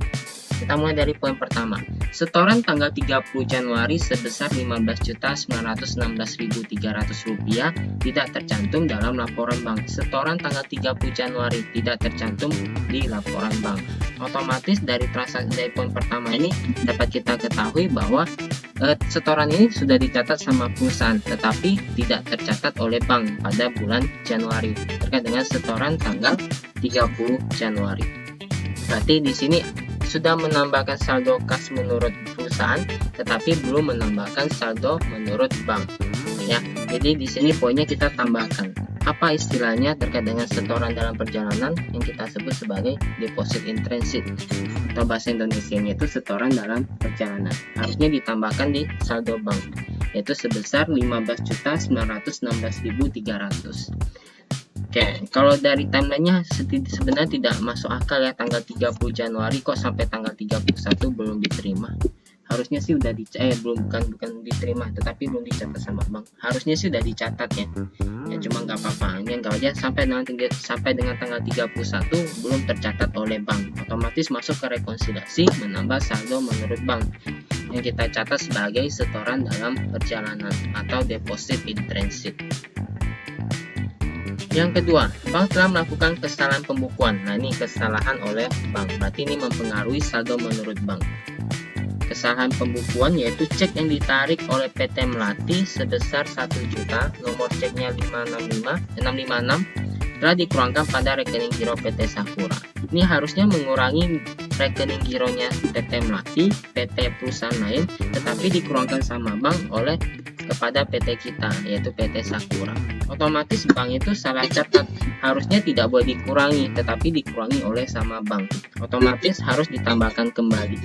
A: Kita mulai dari poin pertama. Setoran tanggal 30 Januari sebesar Rp15.916.300 tidak tercantum dalam laporan bank. Setoran tanggal 30 Januari tidak tercantum di laporan bank. Otomatis dari poin pertama ini dapat kita ketahui bahwa setoran ini sudah dicatat sama perusahaan tetapi tidak tercatat oleh bank pada bulan Januari terkait dengan setoran tanggal 30 Januari. Berarti di sini sudah menambahkan saldo kas menurut perusahaan tetapi belum menambahkan saldo menurut bank, ya. Jadi di sini poinnya kita tambahkan. Apa istilahnya terkait dengan setoran dalam perjalanan yang kita sebut sebagai deposit in transit, atau bahasa Indonesianya itu setoran dalam perjalanan. Harusnya ditambahkan di saldo bank, yaitu sebesar Rp15.916.300. Oke, kalau dari timelinenya sebenarnya tidak masuk akal ya, tanggal 30 Januari kok sampai tanggal 31 belum diterima. Harusnya sih udah bukan diterima, tetapi belum dicatat sama bank. Harusnya sih udah dicatat ya. Ya cuma nggak apa-apa, ini enggak aja sampai dengan tanggal 31 belum tercatat oleh bank. Otomatis masuk ke rekonsiliasi, menambah saldo menurut bank yang kita catat sebagai setoran dalam perjalanan atau deposit in transit. Yang kedua, bank telah melakukan kesalahan pembukuan. Nah, ini kesalahan oleh bank, berarti ini mempengaruhi saldo menurut bank. Kesalahan pembukuan yaitu cek yang ditarik oleh PT Melati sebesar 1 juta, nomor ceknya 656, telah dikurangkan pada rekening giro PT Sakura. Ini harusnya mengurangi rekening gironya PT Melati, PT perusahaan lain, tetapi dikurangkan sama bank oleh kepada PT kita, yaitu PT Sakura. Otomatis bank itu salah catat, harusnya tidak boleh dikurangi, tetapi dikurangi oleh sama bank. Otomatis harus ditambahkan kembali.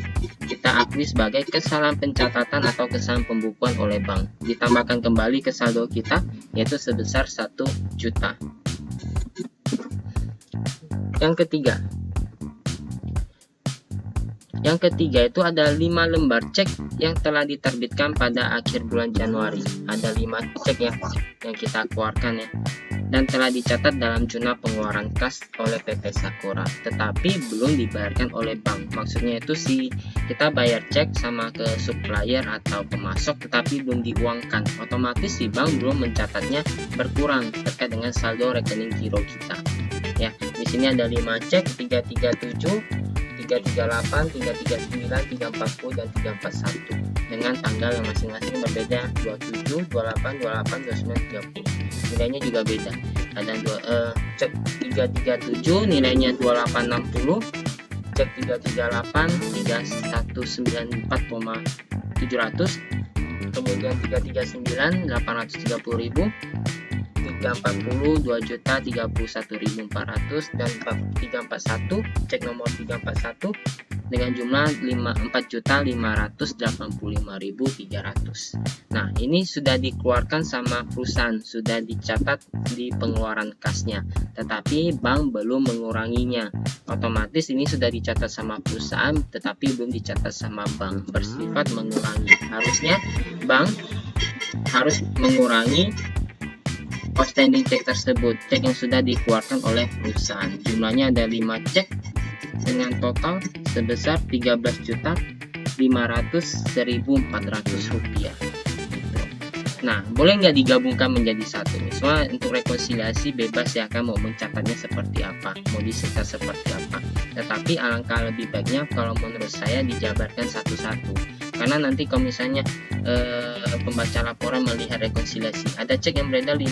A: Kita akui sebagai kesalahan pencatatan atau kesalahan pembukuan oleh bank. Ditambahkan kembali ke saldo kita, yaitu sebesar 1 juta. Yang ketiga itu ada 5 lembar cek yang telah diterbitkan pada akhir bulan Januari. Ada 5 cek ya yang kita keluarkan ya, dan telah dicatat dalam jurnal pengeluaran kas oleh PT Sakura, tetapi belum dibayarkan oleh bank. Maksudnya itu kita bayar cek sama ke supplier atau pemasok, tetapi belum diuangkan. Otomatis si bank belum mencatatnya berkurang terkait dengan saldo rekening giro kita. Ya, di sini ada 5 cek 337, 338, 339, 340 dan 341 dengan tanggal yang masing-masing berbeda, 27, 28, 28, 29, 30. Nilainya juga beda. Ada cek 337 nilainya 2860, cek 338 3194,700, kemudian 339 830.000, 340 2.031.400 dan 341 cek nomor 341 dengan jumlah 4.585.300. Nah, ini sudah dikeluarkan sama perusahaan, sudah dicatat di pengeluaran kasnya, tetapi bank belum menguranginya. Otomatis ini sudah dicatat sama perusahaan tetapi belum dicatat sama bank, bersifat mengurangi. Harusnya bank harus mengurangi outstanding cek tersebut, cek yang sudah dikeluarkan oleh perusahaan. Jumlahnya ada 5 cek dengan total sebesar 13.500.1.400 rupiah. Nah, boleh nggak digabungkan menjadi satu? Soalnya untuk rekonsiliasi bebas ya, kan mau mencatatnya seperti apa, mau disetar seperti apa. Tetapi alangkah lebih baiknya kalau menurut saya dijabarkan satu-satu. Karena nanti kalau misalnya pembaca laporan melihat rekonsiliasi, ada cek yang beredar 5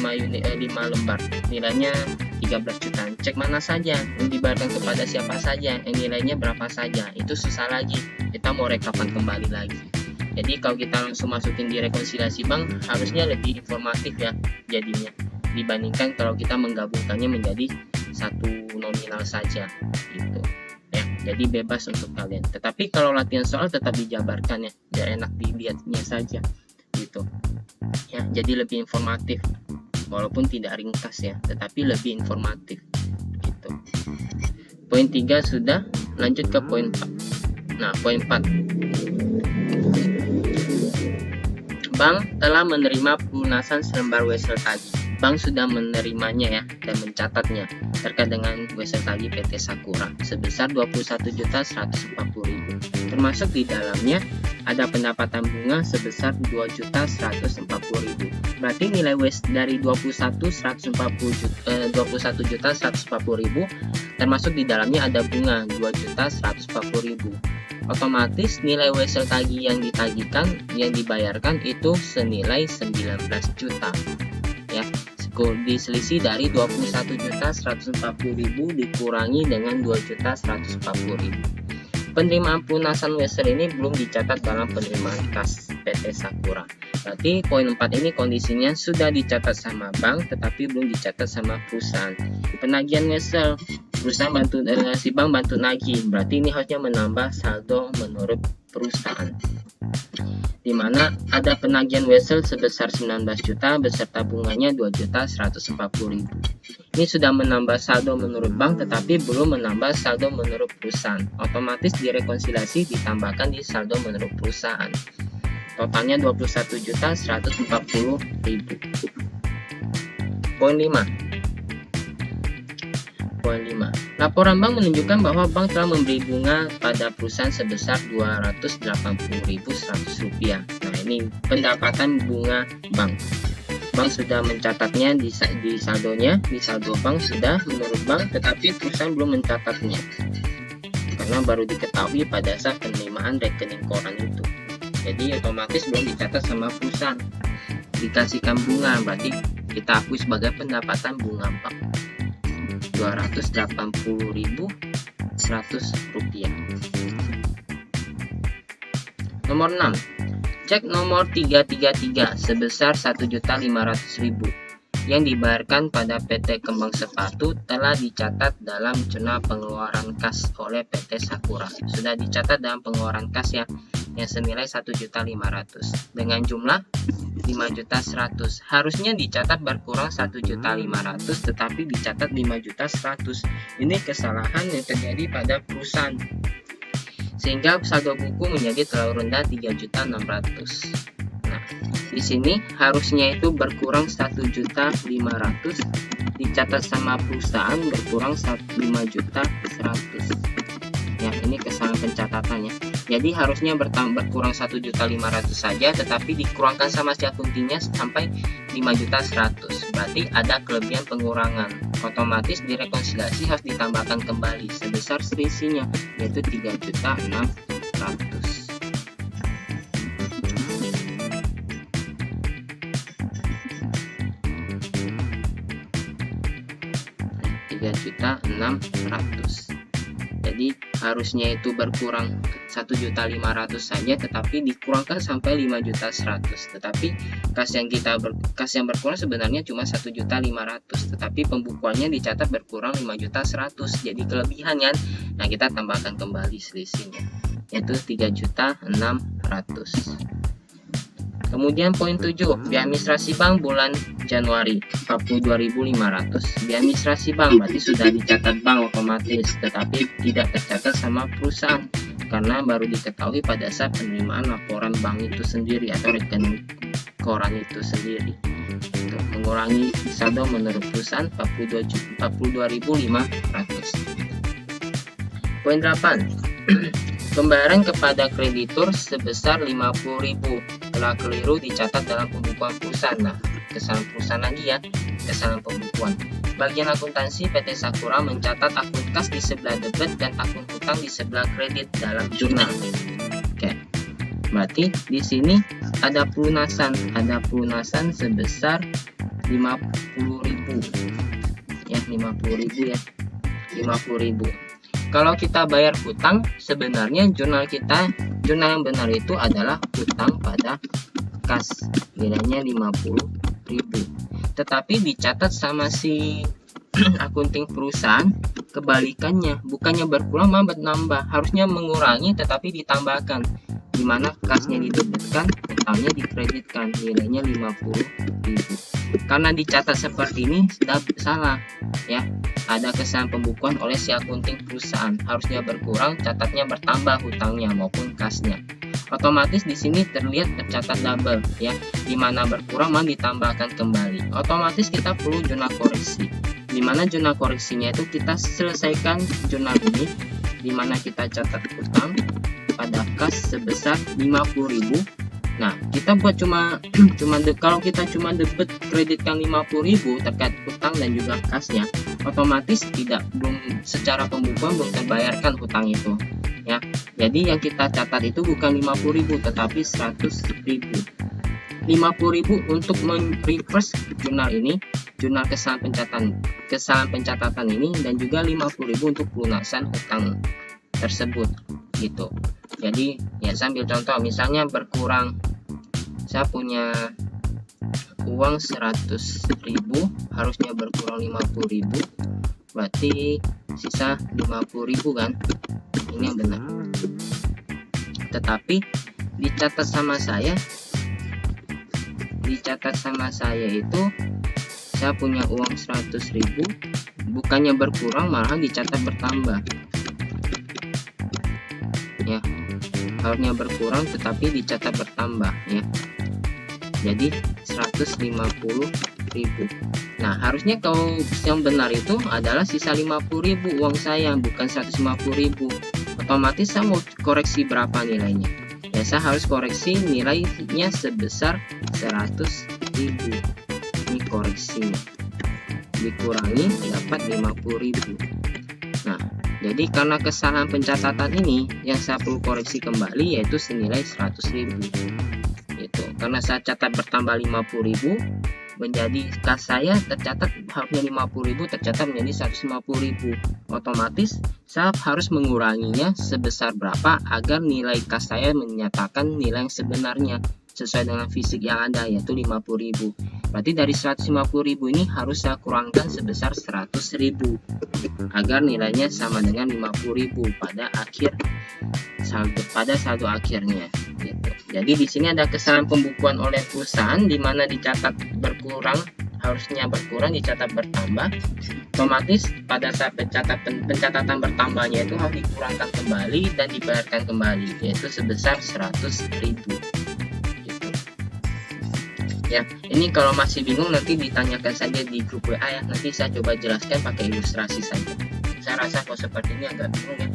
A: lembar, nilainya 13 juta. Cek mana saja, yang dibayarkan kepada siapa saja, yang nilainya berapa saja, itu susah lagi. Kita mau rekapan kembali lagi. Jadi kalau kita langsung masukin di rekonsiliasi bank, harusnya lebih informatif ya jadinya, dibandingkan kalau kita menggabungkannya menjadi satu nominal saja gitu. Ya, jadi bebas untuk kalian. Tetapi kalau latihan soal tetap dijabarkan ya, biar enak dilihatnya saja gitu. Ya, jadi lebih informatif. Walaupun tidak ringkas ya, tetapi lebih informatif gitu. Poin 3 sudah, lanjut ke poin 4. Nah, poin 4. Bank telah menerima pelunasan selembar wesel tagih. Bank sudah menerimanya ya dan mencatatnya terkait dengan wesel tagih PT Sakura sebesar 21.140.000. Termasuk di dalamnya ada pendapatan bunga sebesar 2.140.000. Berarti nilai dari 21.140.000 termasuk di dalamnya ada bunga 2.140.000. Otomatis nilai wesel tagih yang ditagihkan, yang dibayarkan itu senilai 19 juta ya, diselisih dari 21.140.000 dikurangi dengan 2.140.000. Penerimaan pelunasan wesel ini belum dicatat dalam penerimaan kas PT Sakura. Berarti poin 4 ini kondisinya sudah dicatat sama bank tetapi belum dicatat sama perusahaan. Penagihan wesel perusahaan bantu si bank bantu nagih, berarti ini harusnya menambah saldo menurut perusahaan, di mana ada penagihan wesel sebesar 19 juta beserta bunganya 2.140.000. Ini sudah menambah saldo menurut bank tetapi belum menambah saldo menurut perusahaan. Otomatis direkonsiliasi ditambahkan di saldo menurut perusahaan. Totalnya 21.140.000. Poin 5. Laporan bank menunjukkan bahwa bank telah memberi bunga pada perusahaan sebesar Rp280.100. Nah, ini pendapatan bunga bank. Bank sudah mencatatnya di saldonya, di saldo bank sudah menurut bank, tetapi perusahaan belum mencatatnya karena baru diketahui pada saat penerimaan rekening koran itu. Jadi otomatis belum dicatat sama perusahaan. Dikasihkan bunga, berarti kita akui sebagai pendapatan bunga bank. Rp280.100. Nomor 6. Cek nomor 333 sebesar Rp1.500.000 yang dibayarkan pada PT Kembang Sepatu telah dicatat dalam jurnal pengeluaran kas oleh PT Sakura. Sudah dicatat dalam pengeluaran kas ya, yang senilai Rp1.500.000 dengan jumlah Rp5.100.000. Harusnya dicatat berkurang Rp1.500.000 tetapi dicatat Rp5.100.000. Ini kesalahan yang terjadi pada perusahaan, sehingga saldo buku menjadi terlalu rendah Rp3.600.000. Nah, di sini harusnya itu berkurang Rp1.500.000, dicatat sama perusahaan berkurang Rp5.100.000. Ya, ini kesalahan pencatatannya. Jadi harusnya berkurang Rp1.500.000 saja, tetapi dikurangkan sama si akuntingnya sampai Rp5.100.000. Berarti ada kelebihan pengurangan. Otomatis direkonsiliasi harus ditambahkan kembali sebesar selisihnya, yaitu Rp3.600.000. Rp3.600.000. Jadi harusnya itu berkurang Rp1.500.000 saja, tetapi dikurangkan sampai Rp5.100.000. Tetapi kas yang berkurang sebenarnya cuma Rp1.500.000, tetapi pembukuannya dicatat berkurang Rp5.100.000. Jadi kelebihan kan. Nah, kita tambahkan kembali selisihnya, yaitu Rp3.600.000. Kemudian poin 7, biaya administrasi bank bulan Januari Rp42.500. Biaya administrasi bank berarti sudah dicatat bank otomatis, tetapi tidak tercatat sama perusahaan karena baru diketahui pada saat penerimaan laporan bank itu sendiri atau rekening koran itu sendiri. Untuk mengurangi saldo menurut perusahaan Rp42.500. Poin 8. Pembayaran kepada kreditur sebesar Rp50.000 telah keliru dicatat dalam pembukuan perusahaan. Nah, kesalahan perusahaan lagi ya, kesalahan pembukuan. Bagian akuntansi PT Sakura mencatat akun kas di sebelah debit dan akun hutang di sebelah kredit dalam jurnal. Oke. Berarti di sini ada pelunasan sebesar Rp50.000. Ya, Rp50.000 ya. Rp50.000. Kalau kita bayar hutang, sebenarnya jurnal yang benar itu adalah hutang pada kas, nilainya Rp50.000. Tetapi dicatat sama si akunting perusahaan kebalikannya, bukannya berkurang malah bertambah. Harusnya mengurangi tetapi ditambahkan, di mana kasnya didebitkan, hutangnya dikreditkan, nilainya Rp50.000. Karena dicatat seperti ini sudah salah ya. Ada kesalahan pembukuan oleh si akunting perusahaan. Harusnya berkurang, catatnya bertambah hutangnya maupun kasnya. Otomatis di sini tercatat double ya. Di mana berkurang malah ditambahkan kembali. Otomatis kita perlu jurnal koreksi. Di mana jurnal koreksinya itu kita selesaikan jurnal ini, di mana kita catat hutang pada kas sebesar Rp50.000. Nah, kita buat kalau kita cuma debit kreditkan Rp50.000 terkait hutang dan juga kasnya, otomatis belum secara pembukuan belum terbayarkan hutang itu ya. Jadi yang kita catat itu bukan Rp50.000 tetapi Rp100.000. Rp50.000 untuk mereverse jurnal ini, jurnal kesalahan pencatatan ini, dan juga Rp50.000 untuk pelunasan hutang tersebut gitu. Jadi ya, sambil contoh, misalnya berkurang, saya punya uang 100.000, harusnya berkurang 50.000, berarti sisa 50.000 kan, ini yang benar. Tetapi dicatat sama saya itu saya punya uang 100.000, bukannya berkurang malahan dicatat bertambah ya, harusnya berkurang tetapi dicatat bertambah ya, jadi 150.000. Nah, harusnya kalau yang benar itu adalah sisa 50.000 uang saya, bukan 150.000. Otomatis saya mau koreksi berapa nilainya? Ya, saya harus koreksi nilainya sebesar 100.000. Ini koreksinya. Dikurangi dapat 50.000. Nah, jadi karena kesalahan pencatatan ini yang saya perlu koreksi kembali yaitu senilai 100.000. Itu karena saya catat bertambah 50.000, menjadi kas saya tercatat harusnya 50.000 tercatat menjadi 150.000. Otomatis saya harus menguranginya sebesar berapa agar nilai kas saya menyatakan nilai yang sebenarnya sesuai dengan fisik yang ada, yaitu 50.000. Berarti dari 150.000 ini harus saya kurangkan sebesar 100.000 agar nilainya sama dengan 50.000 pada saldo akhirnya gitu. Jadi di sini ada kesalahan pembukuan oleh perusahaan di mana dicatat berkurang, harusnya berkurang dicatat bertambah. Otomatis pada saat pencatatan bertambahnya itu harus dikurangkan kembali dan dibayarkan kembali, yaitu sebesar 100.000 gitu. Ya, ini kalau masih bingung nanti ditanyakan saja di grup WA ya, nanti saya coba jelaskan pakai ilustrasi saja. Saya rasa kalau seperti ini agak bingung ya,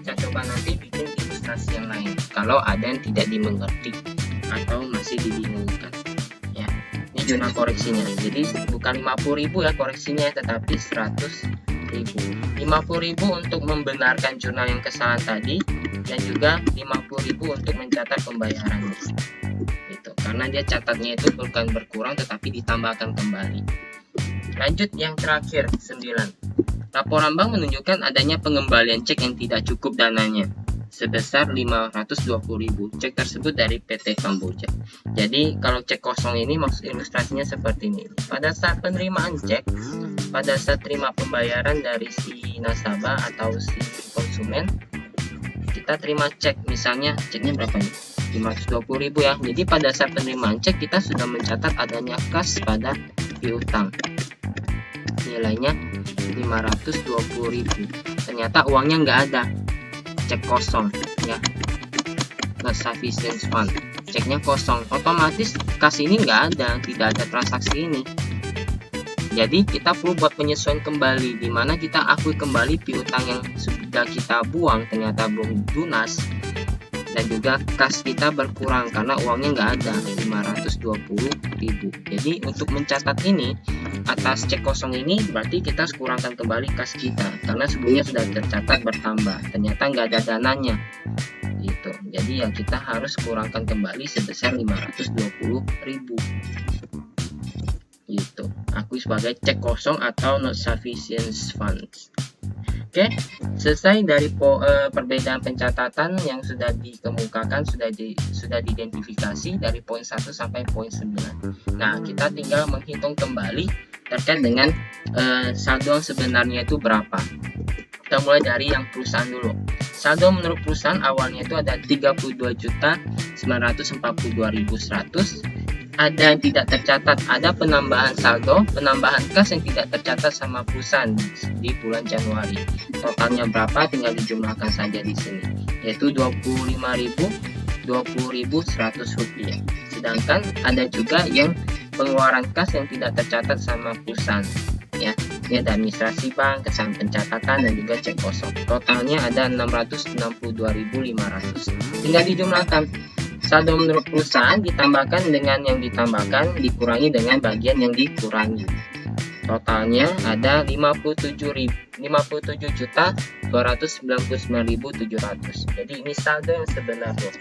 A: saya coba nanti bikin ilustrasi yang lain kalau ada yang tidak dimengerti atau masih dibingungkan ya. Ini jurnal koreksinya, jadi bukan 50.000 ya koreksinya, tetapi 100.000. 50.000 untuk membenarkan jurnal yang kesalahan tadi, dan juga 50.000 untuk mencatat pembayarannya itu, karena dia catatnya itu bukan berkurang tetapi ditambahkan kembali. Lanjut yang terakhir 9. Laporan bank menunjukkan adanya pengembalian cek yang tidak cukup dananya sebesar 520.000. Cek tersebut dari PT Kamboja. Jadi kalau cek kosong ini maksud ilustrasinya seperti ini. Pada saat penerimaan cek, pada saat terima pembayaran dari si nasabah atau si konsumen, kita terima cek, misalnya ceknya berapa nih? 520.000 ya. Jadi pada saat penerimaan cek kita sudah mencatat adanya kas pada piutang. Nilainya 520.000. Ternyata uangnya nggak ada, cek kosong ya, not sufficient fund, ceknya kosong. Otomatis kas ini nggak ada, tidak ada transaksi ini. Jadi kita perlu buat penyesuaian kembali, di mana kita akui kembali piutang yang sudah kita buang ternyata belum lunas, dan juga kas kita berkurang karena uangnya nggak ada 520.000. Jadi untuk mencatat ini atas cek kosong ini berarti kita harus kurangkan kembali kas kita, karena sebelumnya sudah tercatat bertambah, ternyata nggak ada dananya gitu. Jadi ya kita harus kurangkan kembali sebesar 520.000 gitu, akui sebagai cek kosong atau not sufficient funds. Oke, selesai dari perbedaan pencatatan yang sudah dikemukakan, sudah diidentifikasi dari poin 1 sampai poin 9. Nah, kita tinggal menghitung kembali terkait dengan saldo yang sebenarnya itu berapa. Kita mulai dari yang perusahaan dulu. Saldo menurut perusahaan awalnya itu ada 32.942.100. Ada yang tidak tercatat, ada penambahan saldo, penambahan kas yang tidak tercatat sama perusahaan di bulan Januari. Totalnya berapa tinggal dijumlahkan saja di sini, yaitu 20.100 rupiah. Sedangkan ada juga yang pengeluaran kas yang tidak tercatat sama perusahaan ya. Ini ada administrasi bank, kesalahan pencatatan, dan juga cek kosong. Totalnya ada 662.500. Tinggal dijumlahkan. Saldo menurut perusahaan ditambahkan dengan yang ditambahkan, dikurangi dengan bagian yang dikurangi. Totalnya ada 57.299.700. Jadi ini saldo yang sebenarnya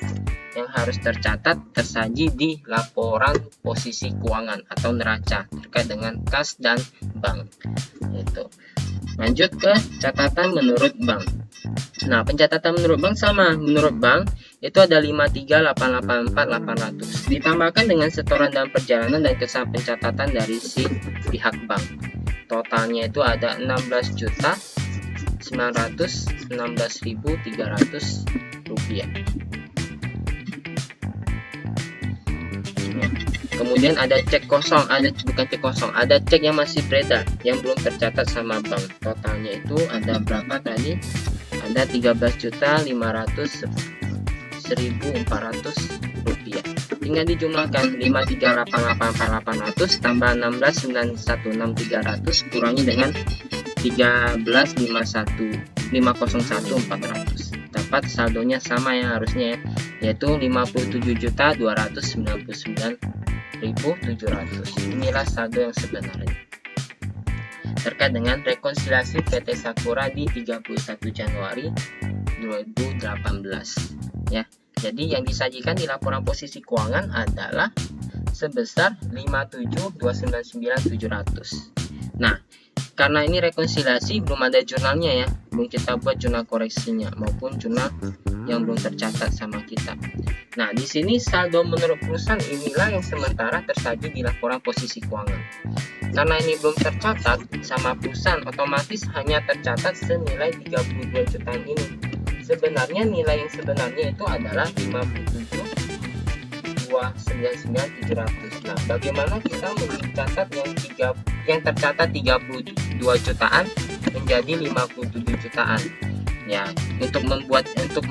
A: yang harus tercatat tersaji di laporan posisi keuangan atau neraca terkait dengan kas dan bank. Itu. Lanjut ke catatan menurut bank. Nah, pencatatan menurut bank sama. Menurut bank itu ada 53.884.800 ditambahkan dengan setoran dalam perjalanan dan kesalahan pencatatan dari si pihak bank. totalnya itu ada 16.916.300 rupiah. Kemudian ada cek kosong, bukan cek kosong, ada cek yang masih beredar yang belum tercatat sama bank. Totalnya itu ada berapa tadi? Ada 13.500.400 rupiah. Tinggal dijumlahkan 5388.800 tambah 16.916.300 kurangi dengan 13.501.400. Dapat saldonya sama ya harusnya ya, yaitu 57.299.700. Inilah saldo yang sebenarnya terkait dengan rekonsiliasi PT Sakura di 31 Januari 2018 ya. Jadi yang disajikan di laporan posisi keuangan adalah sebesar 57.299.700. Nah, karena ini rekonsiliasi belum ada jurnalnya ya, belum kita buat jurnal koreksinya maupun jurnal yang belum tercatat sama kita. Nah, di sini saldo menurut perusahaan inilah yang sementara tersaji di laporan posisi keuangan. Karena ini belum tercatat sama perusahaan, otomatis hanya tercatat senilai 32 jutaan ini. Sebenarnya nilai yang sebenarnya itu adalah 57.299.700. Nah, bagaimana kita mencatat yang tercatat 32 jutaan menjadi 57 jutaan? Ya, untuk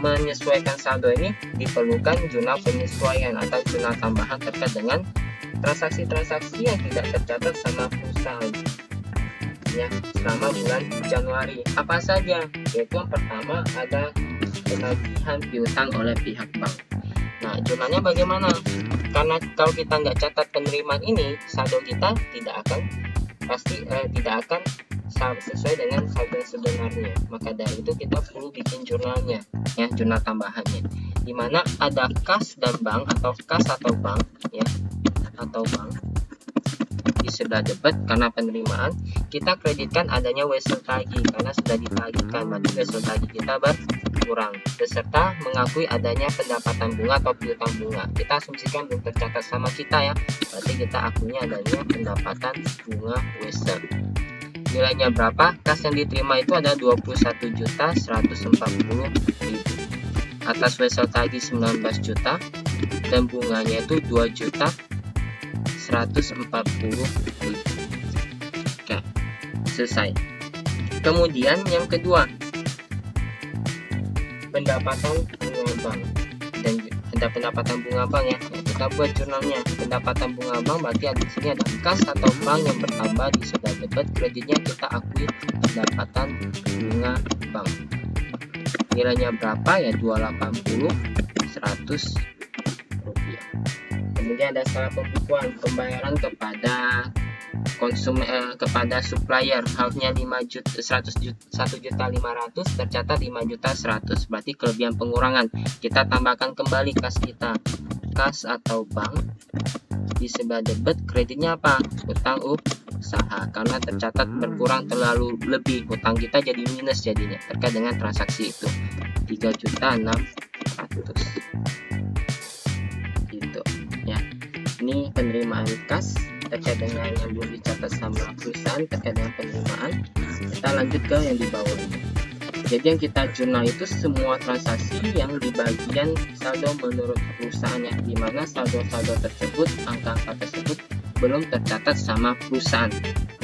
A: menyesuaikan saldo ini diperlukan jurnal penyesuaian atau jurnal tambahan terkait dengan transaksi-transaksi yang tidak tercatat sama perusahaan ya selama bulan Januari. Apa saja? Yaitu yang pertama ada penagihan piutang oleh pihak bank. Nah, jurnalnya bagaimana? Karena kalau kita nggak catat penerimaan ini, saldo kita tidak akan sesuai dengan saldo yang sebenarnya. Maka dari itu kita perlu bikin jurnalnya, ya, jurnal tambahannya, di mana ada kas dan bank atau kas atau bank, ya, atau bank. Di sebelah debit karena penerimaan, kita kreditkan adanya wesel tagih karena sudah ditagihkan, berarti wesel tagih kita berkurang, beserta mengakui adanya pendapatan bunga atau piutang bunga. Kita asumsikan belum tercatat sama kita ya, berarti kita akuinya adanya pendapatan bunga wesel. Nilainya berapa? Kas yang diterima itu ada 21.140.000 atas wesel tagih 19 juta dan bunganya itu 2.140.000. Oke, selesai. Kemudian yang kedua, pendapatan bunga bank. Dan ada pendapatan bunga bank ya. Kita buat jurnalnya. Pendapatan bunga bank berarti di sini ada kas atau bank yang bertambah di sebelah debit, kreditnya kita akui pendapatan bunga bank. Nilainya berapa ya? 280, 100 rupiah. Kemudian ada skala pembukuan pembayaran kepada kepada supplier, harusnya 1.500.000 tercatat 5.100.000, berarti kelebihan pengurangan. Kita tambahkan kembali kas kita, kas atau bank. Di sebelah debit, kreditnya apa? Utang usaha, karena tercatat berkurang terlalu lebih, utang kita jadi minus jadinya terkait dengan transaksi itu 3.600.000 gitu ya. Ini penerimaan kas terkait dengan yang belum dicatat sama perusahaan terkait dengan penerimaan. Kita lanjut ke yang di bawah ini. Jadi yang kita jurnal itu semua transaksi yang di bagian saldo menurut perusahaan, ya, di mana saldo-saldo tersebut, angka-angka tersebut belum tercatat sama perusahaan.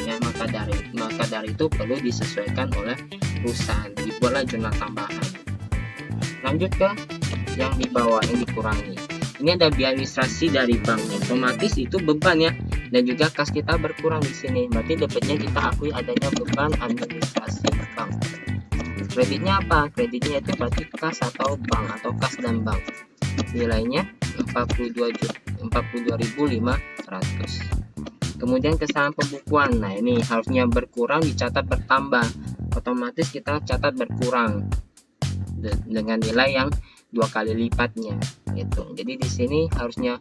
A: Ya, maka dari itu perlu disesuaikan oleh perusahaan. Dibuatlah jurnal tambahan. Lanjut ke yang di bawah yang dikurangi. Ini ada biaya administrasi dari bank, otomatis itu beban ya, dan juga kas kita berkurang di sini. Berarti debitnya kita akui adanya beban administrasi bank. Kreditnya apa? Kreditnya itu berarti kas atau bank atau kas dan bank. Nilainya 42.500. Kemudian kesalahan pembukuan. Nah, ini harusnya berkurang dicatat bertambah. Otomatis kita catat berkurang dengan nilai yang 2 kali lipatnya gitu. Jadi di sini harusnya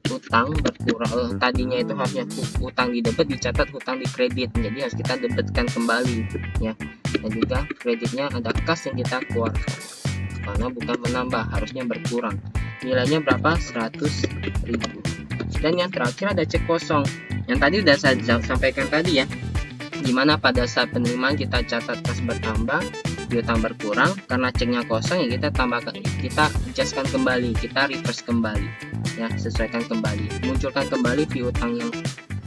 A: utang berkurang, tadinya itu harusnya utang di debit dicatat utang di kredit, jadi harus kita debitkan kembali ya. Dan juga kreditnya ada kas yang kita keluarkan karena bukan menambah, harusnya berkurang. Nilainya berapa? 100.000. Dan yang terakhir ada cek kosong, yang tadi udah saya sampaikan tadi ya. Dimana pada saat penerimaan kita catat kas bertambah, piutang berkurang. Karena ceknya kosong, ya kita tambahkan, kita adjustkan kembali, kita reverse kembali, ya, sesuaikan kembali, munculkan kembali piutang yang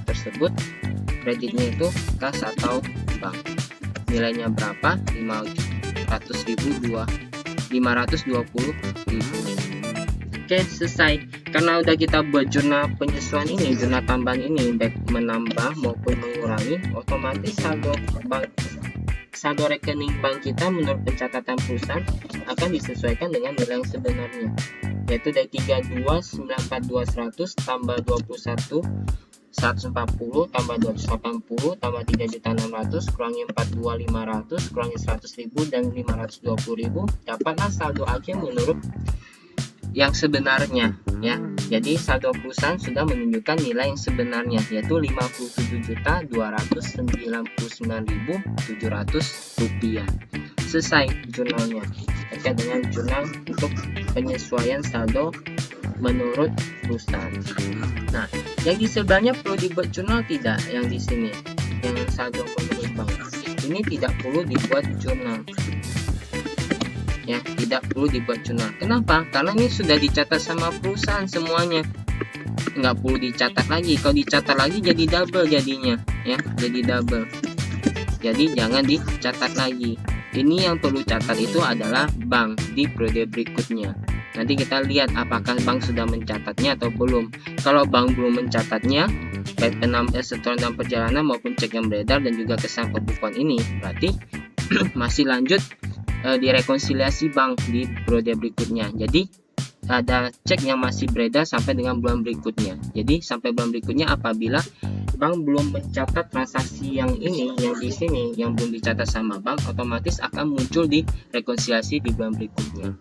A: tersebut, kreditnya itu kas atau bank. Nilainya berapa? 520.000. Oke, selesai. Karena udah kita buat jurnal penyesuaian ini, jurnal tambahan ini, baik menambah maupun mengurangi, otomatis saldo rekening bank kita menurut pencatatan perusahaan akan disesuaikan dengan nilai yang sebenarnya, yaitu dari 32.942.100 tambah 21.140 tambah 280 tambah 3.600 kurangi 42.500 kurangi 100.000 dan 520.000, dapatlah saldo akhir menurut yang sebenarnya, ya. Jadi saldo perusahaan sudah menunjukkan nilai yang sebenarnya, yaitu 57.299.700 rupiah. Selesai jurnalnya terkait dengan jurnal untuk penyesuaian saldo menurut perusahaan. Nah, yang di sebelahnya perlu dibuat jurnal tidak? Yang di sini, yang saldo menurut bank ini tidak perlu dibuat jurnal. Ya, tidak perlu dibuat jurnal. Kenapa? Karena ini sudah dicatat sama perusahaan semuanya, nggak perlu dicatat lagi. Kalau dicatat lagi jadi double jadinya, ya, jadi double. Jadi jangan dicatat lagi. Ini yang perlu catat itu adalah bank di periode berikutnya. Nanti kita lihat apakah bank sudah mencatatnya atau belum. Kalau bank belum mencatatnya, baik setoran dalam perjalanan maupun cek yang beredar dan juga kesan pembukuan ini, berarti masih lanjut di rekonsiliasi bank di periode berikutnya. Jadi ada cek yang masih beredar sampai dengan bulan berikutnya. Jadi sampai bulan berikutnya apabila bank belum mencatat transaksi yang ini, yang di sini, yang belum dicatat sama bank, otomatis akan muncul di rekonsiliasi di bulan berikutnya.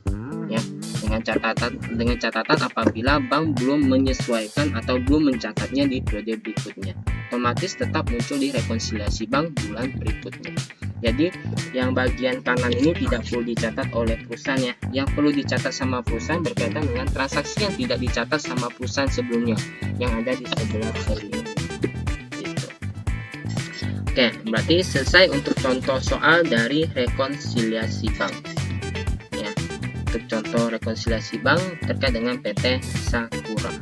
A: Ya, dengan catatan apabila bank belum menyesuaikan atau belum mencatatnya di periode berikutnya, otomatis tetap muncul di rekonsiliasi bank bulan berikutnya. Jadi yang bagian kanan ini tidak perlu dicatat oleh perusahaan, ya. Yang perlu dicatat sama perusahaan berkaitan dengan transaksi yang tidak dicatat sama perusahaan sebelumnya yang ada di sebelah kiri ini. Gitu. Oke, berarti selesai untuk contoh soal dari rekonsiliasi bank. Ya, untuk contoh rekonsiliasi bank terkait dengan PT Sakura.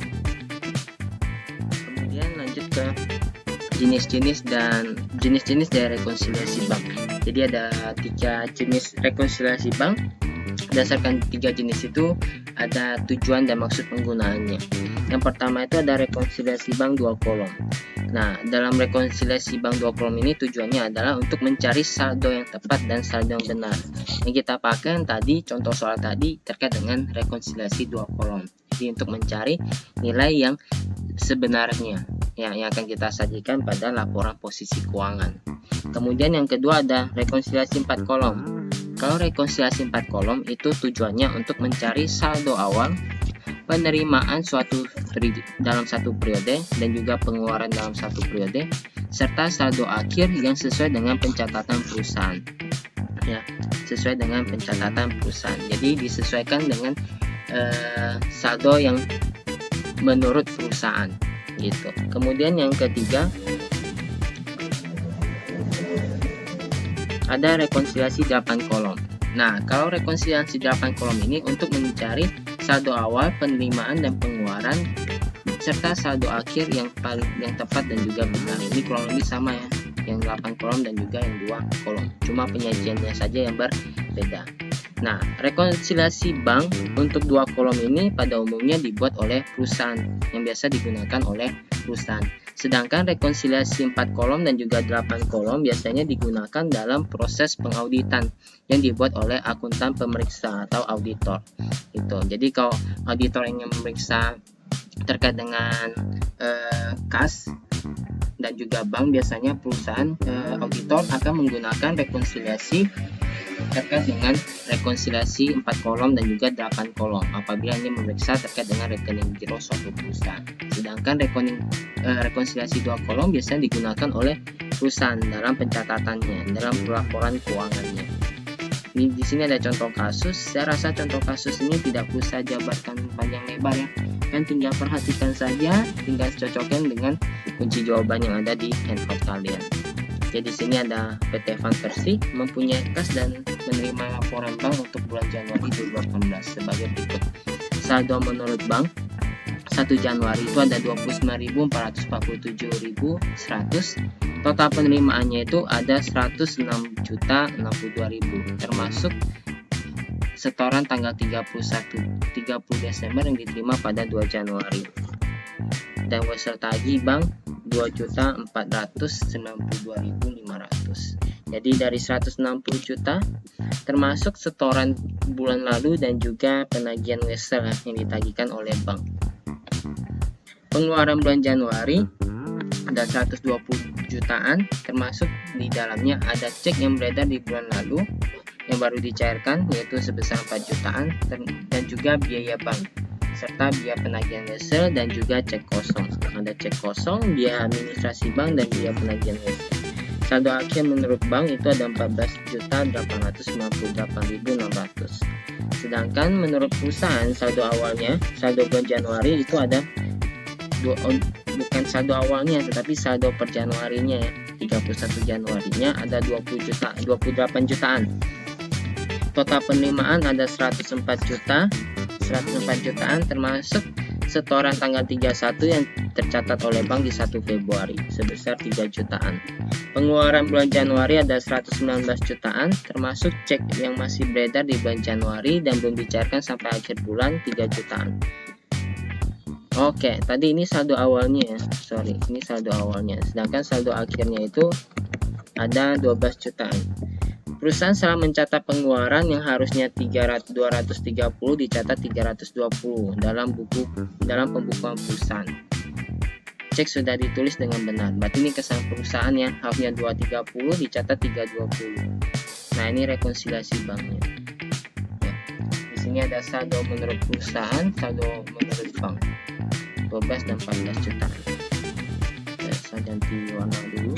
A: Kemudian lanjut ke jenis-jenis dari rekonsiliasi bank. Jadi ada 3 jenis rekonsiliasi bank. Berdasarkan 3 jenis itu ada tujuan dan maksud penggunaannya. Yang pertama itu ada rekonsiliasi bank 2 kolom. Nah, dalam rekonsiliasi bank 2 kolom ini tujuannya adalah untuk mencari saldo yang tepat dan saldo yang benar. Yang kita pakai yang tadi, contoh soal tadi terkait dengan rekonsiliasi 2 kolom. Jadi untuk mencari nilai yang sebenarnya, yang akan kita sajikan pada laporan posisi keuangan. Kemudian yang kedua ada rekonsiliasi 4 kolom. Kalau rekonsiliasi 4 kolom itu tujuannya untuk mencari saldo awal, penerimaan dalam satu periode dan juga pengeluaran dalam satu periode, serta saldo akhir yang sesuai dengan pencatatan perusahaan. Ya, sesuai dengan pencatatan perusahaan. Jadi disesuaikan dengan saldo yang menurut perusahaan. Gitu. Kemudian yang ketiga ada rekonsiliasi 8 kolom. Nah, kalau rekonsiliasi 8 kolom ini untuk mencari saldo awal, penerimaan dan pengeluaran serta saldo akhir yang tepat dan juga benar. Ini kurang lebih sama, ya, yang 8 kolom dan juga yang 2 kolom. Cuma penyajiannya saja yang berbeda. Nah, rekonsiliasi bank untuk 2 kolom ini pada umumnya dibuat oleh perusahaan, yang biasa digunakan oleh perusahaan. Sedangkan rekonsiliasi 4 kolom dan juga 8 kolom biasanya digunakan dalam proses pengauditan yang dibuat oleh akuntan pemeriksa atau auditor. Gitu. Jadi kalau auditor yang memeriksa terkait dengan kas dan juga bank, biasanya perusahaan auditor akan menggunakan rekonsiliasi terkait dengan rekonsiliasi 4 kolom dan juga 8 kolom apabila ini memeriksa terkait dengan rekening giro suatu perusahaan. Sedangkan rekonsiliasi 2 kolom biasanya digunakan oleh perusahaan dalam pencatatannya, dalam laporan keuangannya. Ini di sini ada contoh kasus. Saya rasa contoh kasus ini tidak perlu saya jabarkan panjang lebar, ya. Kan tinggal perhatikan saja, tinggal cocokkan dengan kunci jawaban yang ada di handout kalian. Jadi di sini ada PT Van Persie mempunyai kas dan menerima laporan bank untuk bulan Januari 2018 sebagai berikut. Saldo menurut bank 1 Januari itu ada 29.447.100. Total penerimaannya itu ada 106.062.000 termasuk setoran tanggal 30 Desember yang diterima pada 2 Januari. Dan wesel tagih bank 2.492.500. Jadi dari 160 juta termasuk setoran bulan lalu dan juga penagihan wesel yang ditagihkan oleh bank. Pengeluaran bulan Januari ada 120 jutaan, termasuk di dalamnya ada cek yang beredar di bulan lalu yang baru dicairkan yaitu sebesar 4 jutaan dan juga biaya bank serta biaya penagihan wesel dan juga cek kosong. Ada cek kosong, biaya administrasi bank dan biaya penagihan wesel. Saldo akhir menurut bank itu ada 14.858.600. Sedangkan menurut perusahaan saldo awalnya, saldo bulan Januari itu ada bukan saldo awalnya tetapi saldo per Januarinya ya. 31 Januarinya ada 28 jutaan. Total penerimaan ada 104 jutaan termasuk setoran tanggal 31 yang tercatat oleh bank di 1 Februari sebesar 3 jutaan. Pengeluaran bulan Januari ada 119 jutaan termasuk cek yang masih beredar di bulan Januari dan belum dicairkan sampai akhir bulan 3 jutaan. Oke, tadi ini saldo awalnya ya. Ini saldo awalnya. Sedangkan saldo akhirnya itu ada 12 jutaan. Perusahaan salah mencatat pengeluaran yang harusnya 230 dicatat 320 dalam pembukuan perusahaan. Cek sudah ditulis dengan benar. Berarti ini kesalahan perusahaan ya, harusnya 230 dicatat 320. Nah, ini rekonsiliasi banknya. Ya. Di sini ada saldo menurut perusahaan, saldo menurut bank. 12 dan 14 jutaan. Saya ganti warna dulu.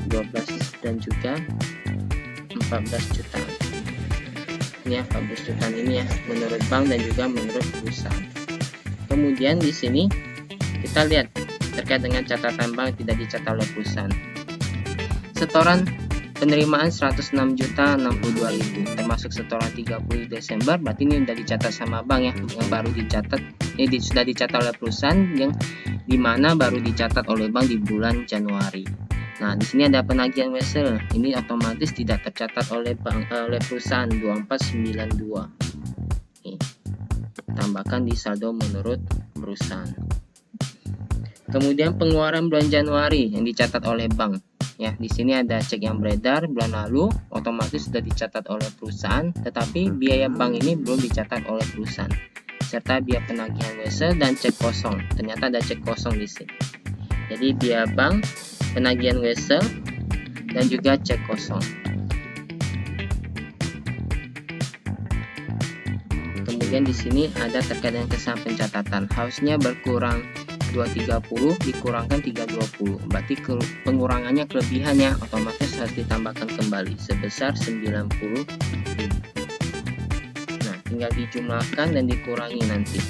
A: 12 dan juga 14 jutaan. Ini ya 14 jutaan ini ya menurut bank dan juga menurut perusahaan. Kemudian di sini kita lihat terkait dengan catatan bank tidak dicatat oleh perusahaan. Setoran penerimaan 106.062.000 termasuk setoran 30 Desember, berarti ini sudah dicatat sama bank ya, yang baru dicatat sudah dicatat oleh perusahaan yang dimana baru dicatat oleh bank di bulan Januari. Nah, di sini ada penagihan wesel. Ini otomatis tidak tercatat oleh perusahaan 2492. Nih, tambahkan di saldo menurut perusahaan. Kemudian pengeluaran bulan Januari yang dicatat oleh bank. Ya, di sini ada cek yang beredar bulan lalu, otomatis sudah dicatat oleh perusahaan, tetapi biaya bank ini belum dicatat oleh perusahaan. Serta biaya penagihan wesel dan cek kosong. Ternyata ada cek kosong di sini. Jadi biaya bank, penagihan wesel dan juga cek kosong. Kemudian di sini ada terkait dengan kesalahan pencatatan. Harusnya berkurang 230 dikurangkan 320. Berarti pengurangannya kelebihan ya, otomatis harus ditambahkan kembali sebesar 90.000. Nah, tinggal dijumlahkan dan dikurangi nanti.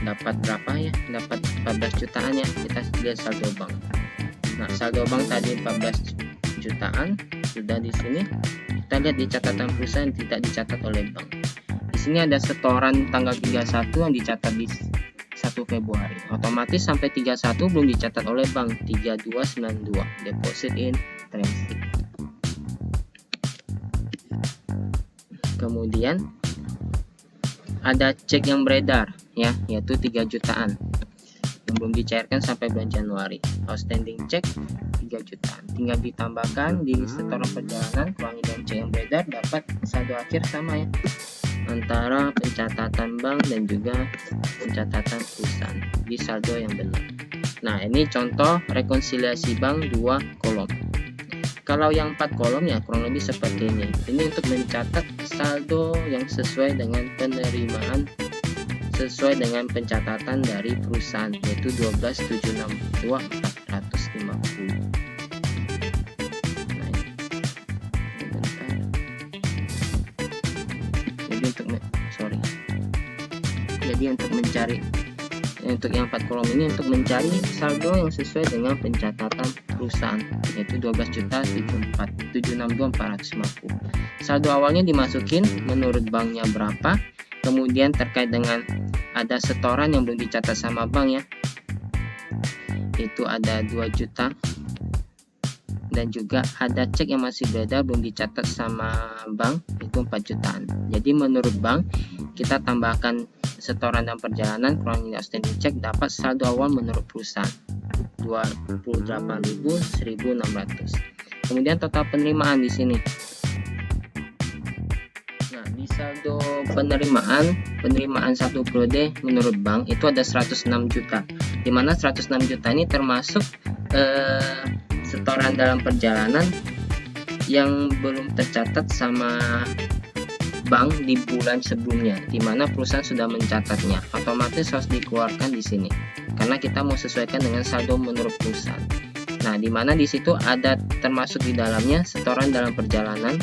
A: Dapat berapa ya? Dapat 14 jutaan ya. Kita lihat saldo bank. Nah, saldo bank tadi 14 jutaan sudah di sini. Kita lihat di catatan perusahaan tidak dicatat oleh bank. Di sini ada setoran tanggal 31 yang dicatat di 1 Februari. Otomatis sampai 31 belum dicatat oleh bank. 3292 deposit in transit. Kemudian ada cek yang beredar ya, yaitu 3 jutaan yang belum dicairkan sampai bulan Januari. Outstanding cek 3 jutaan. Tinggal ditambahkan di setoran perjalanan, kurangi dengan cek yang beredar, dapat saldo akhir sama ya antara pencatatan bank dan juga pencatatan perusahaan di saldo yang benar. Nah, ini contoh rekonsiliasi bank 2 kolom. Kalau yang 4 kolom ya kurang lebih seperti ini. Ini untuk mencatat saldo yang sesuai dengan penerimaan sesuai dengan pencatatan dari perusahaan, yaitu 12.762.450. Nah, bentar. Jadi untuk mencari untuk yang 4 kolom ini untuk mencari saldo yang sesuai dengan pencatatan perusahaan, yaitu 12.762.450. Saldo awalnya dimasukin menurut banknya berapa, kemudian terkait dengan ada setoran yang belum dicatat sama bank ya, itu ada 2 juta, dan juga ada cek yang masih beredar belum dicatat sama bank, itu 4 jutaan. Jadi menurut bank kita tambahkan setoran dan perjalanan kurang outstanding cek, dapat saldo awal menurut perusahaan 28.1.600. Kemudian total penerimaan di sini. Nah, di saldo penerimaan satu periode menurut bank itu ada 106 juta. Dimana 106 juta ini termasuk setoran dalam perjalanan yang belum tercatat sama bank di bulan sebelumnya, di mana perusahaan sudah mencatatnya, otomatis harus dikeluarkan di sini karena kita mau sesuaikan dengan saldo menurut perusahaan. Nah, di mana di situ ada termasuk di dalamnya setoran dalam perjalanan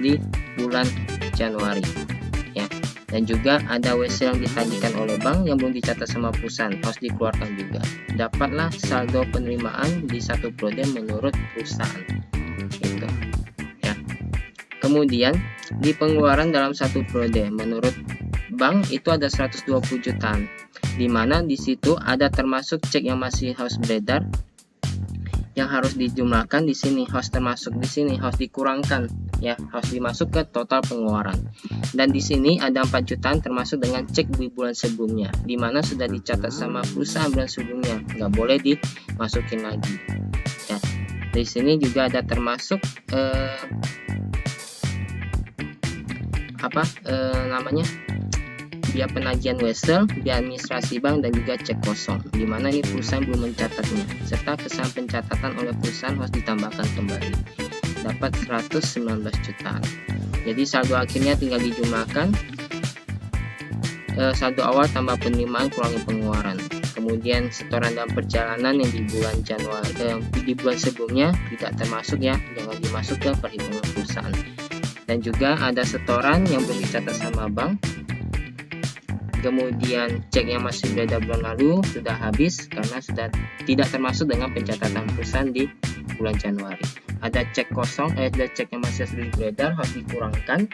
A: di bulan Januari ya, dan juga ada WC yang ditagihkan oleh bank yang belum dicatat sama perusahaan, harus dikeluarkan juga. Dapatlah saldo penerimaan di satu periode menurut perusahaan itu ya. Kemudian di pengeluaran dalam satu periode menurut bank itu ada 120 jutaan, dimana di situ ada termasuk cek yang masih harus beredar yang harus dijumlahkan di sini, harus termasuk di sini, harus dikurangkan ya, harus dimasuk ke total pengeluaran. Dan di sini ada 4 jutaan termasuk dengan cek di bulan sebelumnya, dimana sudah dicatat sama perusahaan bulan sebelumnya, nggak boleh dimasukin lagi ya. Di sini juga ada termasuk biaya penagihan wesel, biaya administrasi bank, dan juga cek kosong, dimana ini perusahaan belum mencatatnya, serta kesan pencatatan oleh perusahaan harus ditambahkan kembali, dapat 119 jutaan. Jadi saldo akhirnya tinggal dijumlahkan, saldo awal tambah penerimaan kurangi pengeluaran, kemudian setoran dalam perjalanan yang di bulan Januari di bulan sebelumnya tidak termasuk ya, jangan dimasuk ke perhitungan perusahaan. Dan juga ada setoran yang belum dicatat sama bank, kemudian cek yang masih beredar bulan lalu sudah habis karena sudah tidak termasuk dengan pencatatan perusahaan di bulan Januari. Ada cek kosong, ada cek yang masih beredar harus dikurangkan.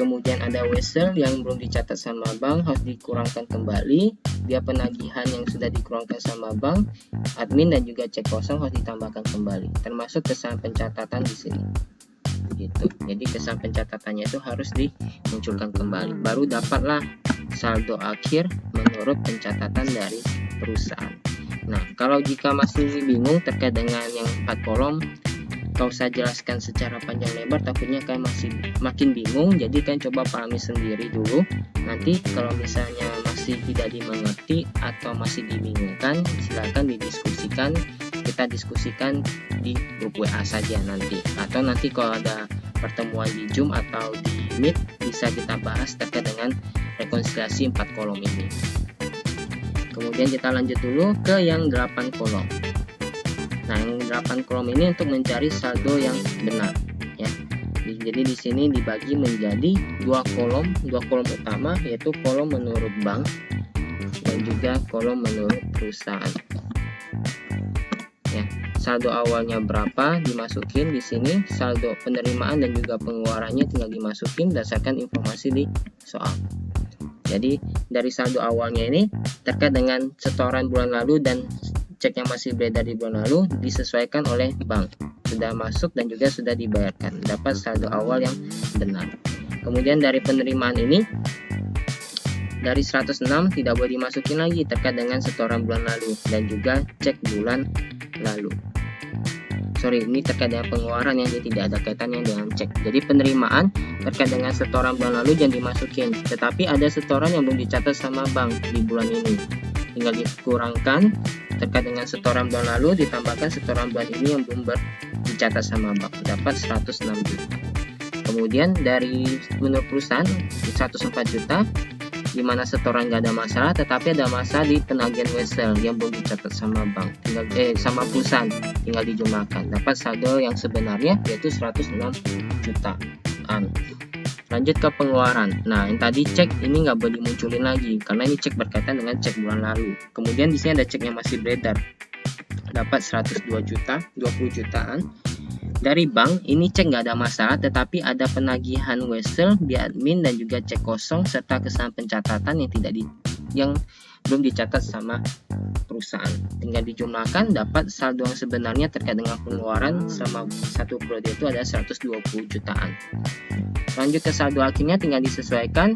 A: Kemudian ada wesel yang belum dicatat sama bank harus dikurangkan kembali. Biaya penagihan yang sudah dikurangkan sama bank, admin, dan juga cek kosong harus ditambahkan kembali, termasuk kesan pencatatan di sini. Gitu. Jadi kesan pencatatannya itu harus dimunculkan kembali, baru dapatlah saldo akhir menurut pencatatan dari perusahaan. Nah, kalau jika masih bingung terkait dengan yang 4 kolom, kau saya jelaskan secara panjang lebar, takutnya kalian masih makin bingung. Jadi kalian coba pahami sendiri dulu. Nanti kalau misalnya masih tidak dimengerti atau masih dibingungkan, silakan didiskusikan. Kita diskusikan di grup WA saja nanti, atau nanti kalau ada pertemuan di Zoom atau di Meet bisa kita bahas terkait dengan rekonsiliasi 4 kolom ini. Kemudian kita lanjut dulu ke yang 8 kolom. Nah, yang 8 kolom ini untuk mencari saldo yang benar ya. Jadi di sini dibagi menjadi 2 kolom utama, yaitu kolom menurut bank dan juga kolom menurut perusahaan. Ya, saldo awalnya berapa dimasukin di sini, saldo penerimaan dan juga pengeluarannya tinggal dimasukin berdasarkan informasi di soal. Jadi dari saldo awalnya ini terkait dengan setoran bulan lalu dan cek yang masih beredar di bulan lalu disesuaikan oleh bank, sudah masuk dan juga sudah dibayarkan, dapat saldo awal yang benar. Kemudian dari penerimaan ini dari 106 tidak boleh dimasukin lagi terkait dengan setoran bulan lalu dan juga cek bulan lalu. Ini terkait dengan pengeluaran yang tidak ada kaitannya dengan cek. Jadi penerimaan terkait dengan setoran bulan lalu jangan dimasukin, tetapi ada setoran yang belum dicatat sama bank di bulan ini, tinggal dikurangkan terkait dengan setoran bulan lalu, ditambahkan setoran bulan ini yang belum dicatat sama bank, dapat 106 juta. Kemudian dari menurut perusahaan 104 juta, di mana setoran nggak ada masalah, tetapi ada masalah di penagihan wesel yang belum dicatat sama bank, sama perusahaan, tinggal dijumlahkan, dapat saldo yang sebenarnya yaitu 106 jutaan. Lanjut ke pengeluaran. Nah, yang tadi cek ini nggak boleh dimunculin lagi karena ini cek berkaitan dengan cek bulan lalu. Kemudian di sini ada cek yang masih beredar, dapat 102 juta, 20 jutaan. Dari bank ini cek nggak ada masalah, tetapi ada penagihan wesel di admin dan juga cek kosong serta kesalahan pencatatan yang belum dicatat sama perusahaan. Tinggal dijumlahkan, dapat saldo yang sebenarnya terkait dengan pengeluaran selama satu periode itu ada 120 jutaan. Lanjut ke saldo akhirnya, tinggal disesuaikan.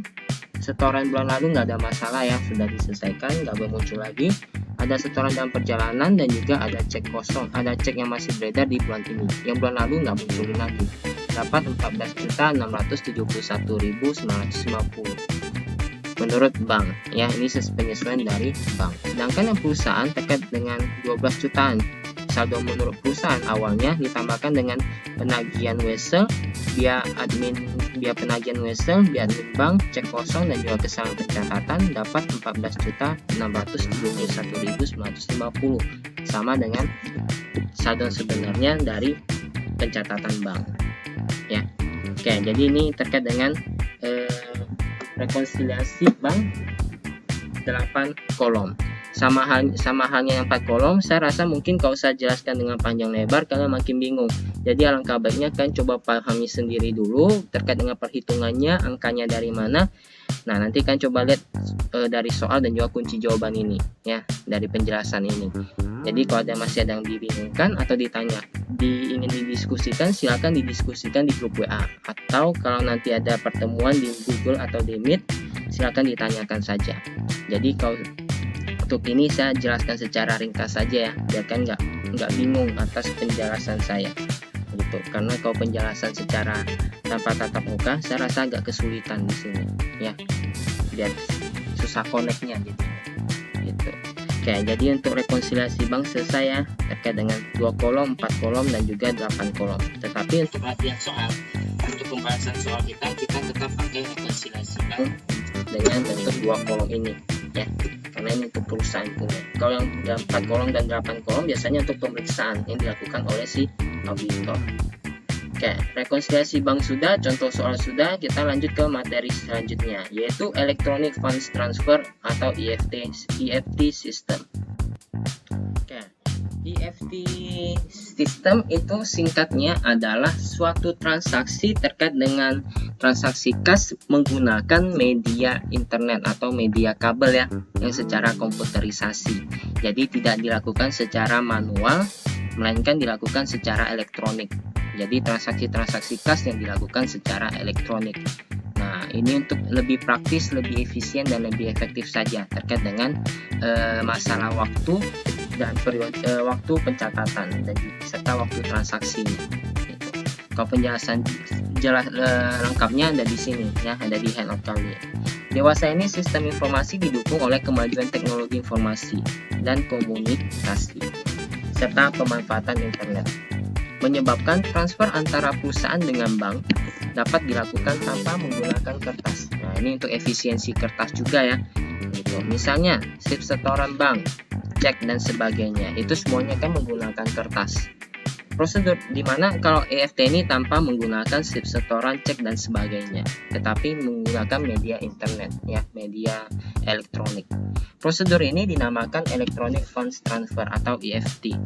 A: Setoran bulan lalu nggak ada masalah ya, sudah diselesaikan, nggak boleh muncul lagi. Ada setoran dalam perjalanan dan juga ada cek kosong, ada cek yang masih beredar di bulan ini. Yang bulan lalu nggak munculin lagi. Dapat 14.671.950 menurut bank ya, ini penyesuaian dari bank. Sedangkan yang perusahaan terkait dengan 12 jutaan. Saldo menurut perusahaan awalnya ditambahkan dengan penagihan wesel, biaya penagihan wesel, biaya admin bank, cek kosong dan juga kesalahan pencatatan, dapat 14.671.950 sama dengan saldo sebenarnya dari pencatatan bank ya. Oke, jadi ini terkait dengan rekonsiliasi bank 8 kolom. Sama halnya yang 4 kolom, saya rasa mungkin kalau saya jelaskan dengan panjang lebar kalian makin bingung. Jadi alangkah baiknya kalian coba pahami sendiri dulu terkait dengan perhitungannya, angkanya dari mana. Nah, nanti kalian coba lihat dari soal dan juga kunci jawaban ini ya, dari penjelasan ini. Jadi kalau masih ada yang dibingungkan atau ditanya, ingin didiskusikan, silakan didiskusikan di grup WA, atau kalau nanti ada pertemuan di Google atau di Meet, silakan ditanyakan saja. Jadi kalau untuk ini saya jelaskan secara ringkas saja ya, biar kan nggak bingung atas penjelasan saya gitu. Karena kalau penjelasan secara tanpa tatap muka, saya rasa agak kesulitan di sini ya, biar susah connect-nya gitu. Oke, jadi untuk rekonsiliasi bank selesai ya, terkait dengan 2 kolom, 4 kolom dan juga 8 kolom. Tetapi untuk latihan soal, untuk pembahasan soal kita tetap pakai rekonsiliasi bank dengan bentuk 2 kolom ini ya, karena ini untuk perusahaan punya. Kalau yang 4 kolom dan 8 kolom biasanya untuk pemeriksaan yang dilakukan oleh si auditor. Oke, rekonsiliasi bank sudah, contoh soal sudah, kita lanjut ke materi selanjutnya, yaitu Electronic Funds Transfer atau EFT System. Oke, EFT System itu singkatnya adalah suatu transaksi terkait dengan transaksi kas menggunakan media internet atau media kabel ya, yang secara komputerisasi. Jadi tidak dilakukan secara manual, melainkan dilakukan secara elektronik. Jadi transaksi-transaksi kas yang dilakukan secara elektronik. Nah, ini untuk lebih praktis, lebih efisien dan lebih efektif saja terkait dengan masalah waktu dan periode waktu pencatatan dan serta waktu transaksinya. Gitu. Kalau penjelasan lengkapnya ada di sini ya, ada di handout kalian. Dewasa ini sistem informasi didukung oleh kemajuan teknologi informasi dan komunikasi serta pemanfaatan internet, menyebabkan transfer antara perusahaan dengan bank dapat dilakukan tanpa menggunakan kertas. Nah, ini untuk efisiensi kertas juga ya. Gitu. Misalnya, slip setoran bank, cek dan sebagainya, itu semuanya kan menggunakan kertas. Prosedur dimana kalau EFT ini tanpa menggunakan slip setoran, cek dan sebagainya, tetapi menggunakan media internet ya, media elektronik. Prosedur ini dinamakan Electronic Funds Transfer atau EFT,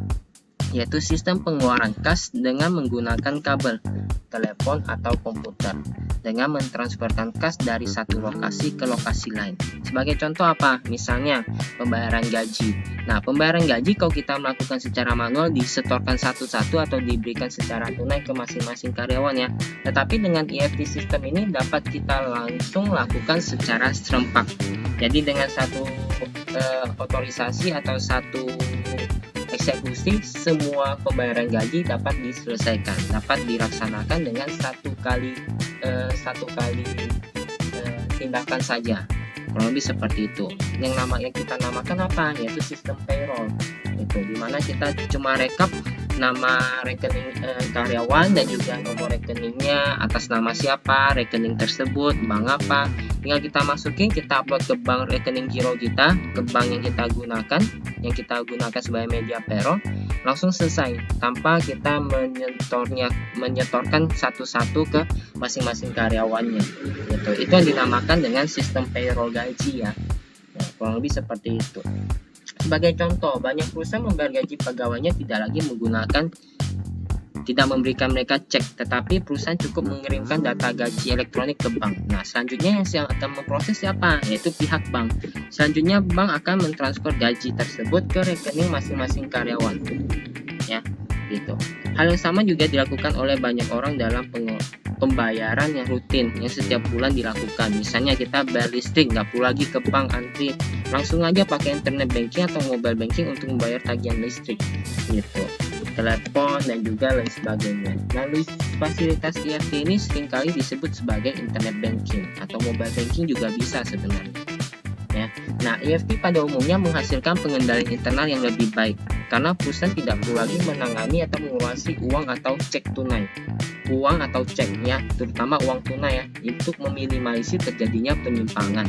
A: yaitu sistem pengeluaran kas dengan menggunakan kabel, telepon atau komputer dengan mentransferkan kas dari satu lokasi ke lokasi lain. Sebagai contoh apa? Misalnya pembayaran gaji. Nah, pembayaran gaji kalau kita melakukan secara manual disetorkan satu-satu atau diberikan secara tunai ke masing-masing karyawan ya. Tetapi dengan EFT sistem ini dapat kita langsung lakukan secara serempak. Jadi dengan satu otorisasi atau satu eksekusi, semua pembayaran gaji dapat diselesaikan, dapat dilaksanakan dengan satu kali tindakan saja. Kurang lebih seperti itu. Yang kita namakan apa? Yaitu sistem payroll. Itu dimana kita cuma rekap nama rekening karyawan dan juga nomor rekeningnya, atas nama siapa, rekening tersebut, bank apa. tinggal kita masukin, kita upload ke bank rekening giro kita, ke bank yang kita gunakan sebagai media payroll, langsung selesai tanpa kita menyetorkan satu-satu ke masing-masing karyawannya gitu. Itu yang dinamakan dengan sistem payroll gaji ya. Nah, kurang lebih seperti itu. Sebagai contoh, banyak perusahaan membayar gaji pegawainya tidak memberikan mereka cek, tetapi perusahaan cukup mengirimkan data gaji elektronik ke bank. Nah, selanjutnya yang akan memproses siapa? Yaitu pihak bank. Selanjutnya bank akan mentransfer gaji tersebut ke rekening masing-masing karyawan. Ya, gitu. Hal yang sama juga dilakukan oleh banyak orang dalam pembayaran yang rutin yang setiap bulan dilakukan. Misalnya kita bayar listrik, nggak perlu lagi ke bank antri, langsung aja pakai internet banking atau mobile banking untuk membayar tagihan listrik gitu, telepon dan juga lain sebagainya. Lalu fasilitas EFT ini seringkali disebut sebagai internet banking atau mobile banking juga bisa sebenarnya ya. Nah, EFT pada umumnya menghasilkan pengendalian internal yang lebih baik karena perusahaan tidak perlu lagi menangani atau menguasai uang atau cek tunai. Uang atau cek ya, terutama uang tunai ya, untuk meminimalisir terjadinya penyimpangan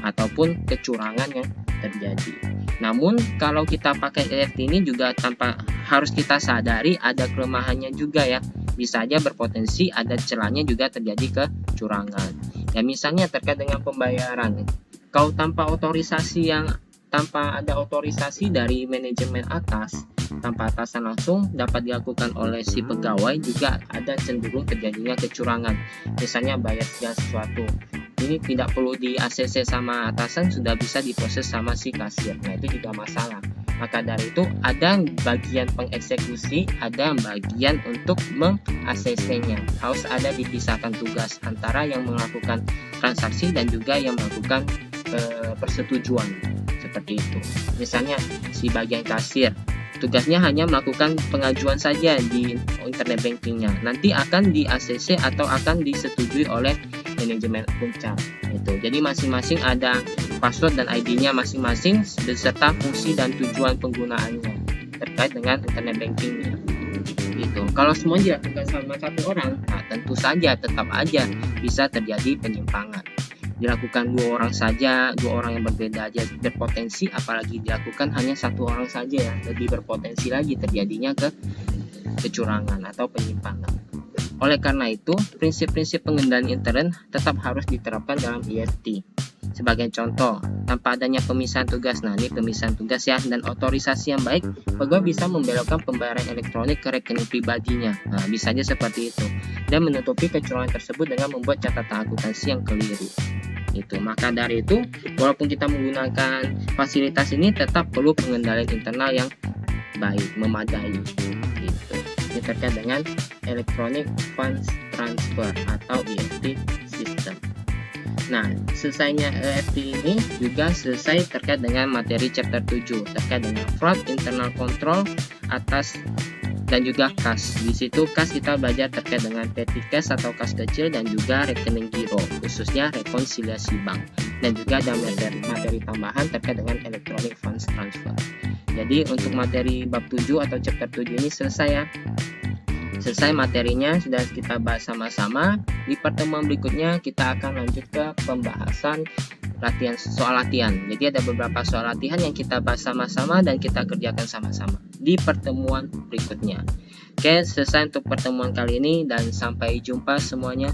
A: ataupun kecurangan yang terjadi. Namun kalau kita pakai EFT ini juga harus kita sadari ada kelemahannya juga ya. Bisa aja berpotensi ada celahnya juga terjadi kecurangan. Ya misalnya terkait dengan pembayaran. Kalau tanpa ada otorisasi dari manajemen atas, tanpa atasan langsung dapat dilakukan oleh si pegawai, juga ada cenderung terjadinya kecurangan. Misalnya bayar segala sesuatu, ini tidak perlu di ACC sama atasan, sudah bisa diproses sama si kasir. Nah, itu juga masalah. Maka dari itu ada bagian pengeksekusi, ada bagian untuk meng-ACC-nya. Harus ada dipisahkan tugas antara yang melakukan transaksi dan juga yang melakukan persetujuan seperti itu. Misalnya si bagian kasir tugasnya hanya melakukan pengajuan saja di internet bankingnya, nanti akan di ACC atau akan disetujui oleh manajemen puncak itu. Jadi masing-masing ada password dan ID-nya masing-masing beserta fungsi dan tujuan penggunaannya terkait dengan internet bankingnya gitu. Kalau semuanya dilakukan sama satu orang, nah tentu saja tetap aja bisa terjadi penyimpangan. Dilakukan dua orang yang berbeda aja berpotensi, apalagi dilakukan hanya satu orang saja ya, lebih berpotensi lagi terjadinya kecurangan atau penyimpangan. Oleh karena itu, prinsip-prinsip pengendalian internet tetap harus diterapkan dalam EFT. Sebagai contoh, tanpa adanya pemisahan tugas, nah ini pemisahan tugas ya, dan otorisasi yang baik, pegawai bisa membelokkan pembayaran elektronik ke rekening pribadinya. Nah, bisa aja seperti itu. Dan menutupi kecurangan tersebut dengan membuat catatan akuntansi yang keliru. Itu. Maka dari itu, walaupun kita menggunakan fasilitas ini, tetap perlu pengendalian internal yang baik, memadai. Gitu. Ini terkait dengan Electronic Funds Transfer atau EFT System. Nah, selesainya EFT ini juga selesai terkait dengan materi chapter 7 terkait dengan fraud, internal control atas dan juga kas. Di situ kas kita belajar terkait dengan petty cash atau kas kecil dan juga rekening giro, khususnya rekonsiliasi bank. Dan juga ada materi tambahan terkait dengan electronic funds transfer. Jadi untuk materi bab 7 atau chapter 7 ini selesai ya. Selesai materinya, sudah kita bahas sama-sama. Di pertemuan berikutnya kita akan lanjut ke pembahasan soal latihan. Jadi ada beberapa soal latihan yang kita bahas sama-sama dan kita kerjakan sama-sama di pertemuan berikutnya. Oke, selesai untuk pertemuan kali ini dan sampai jumpa semuanya.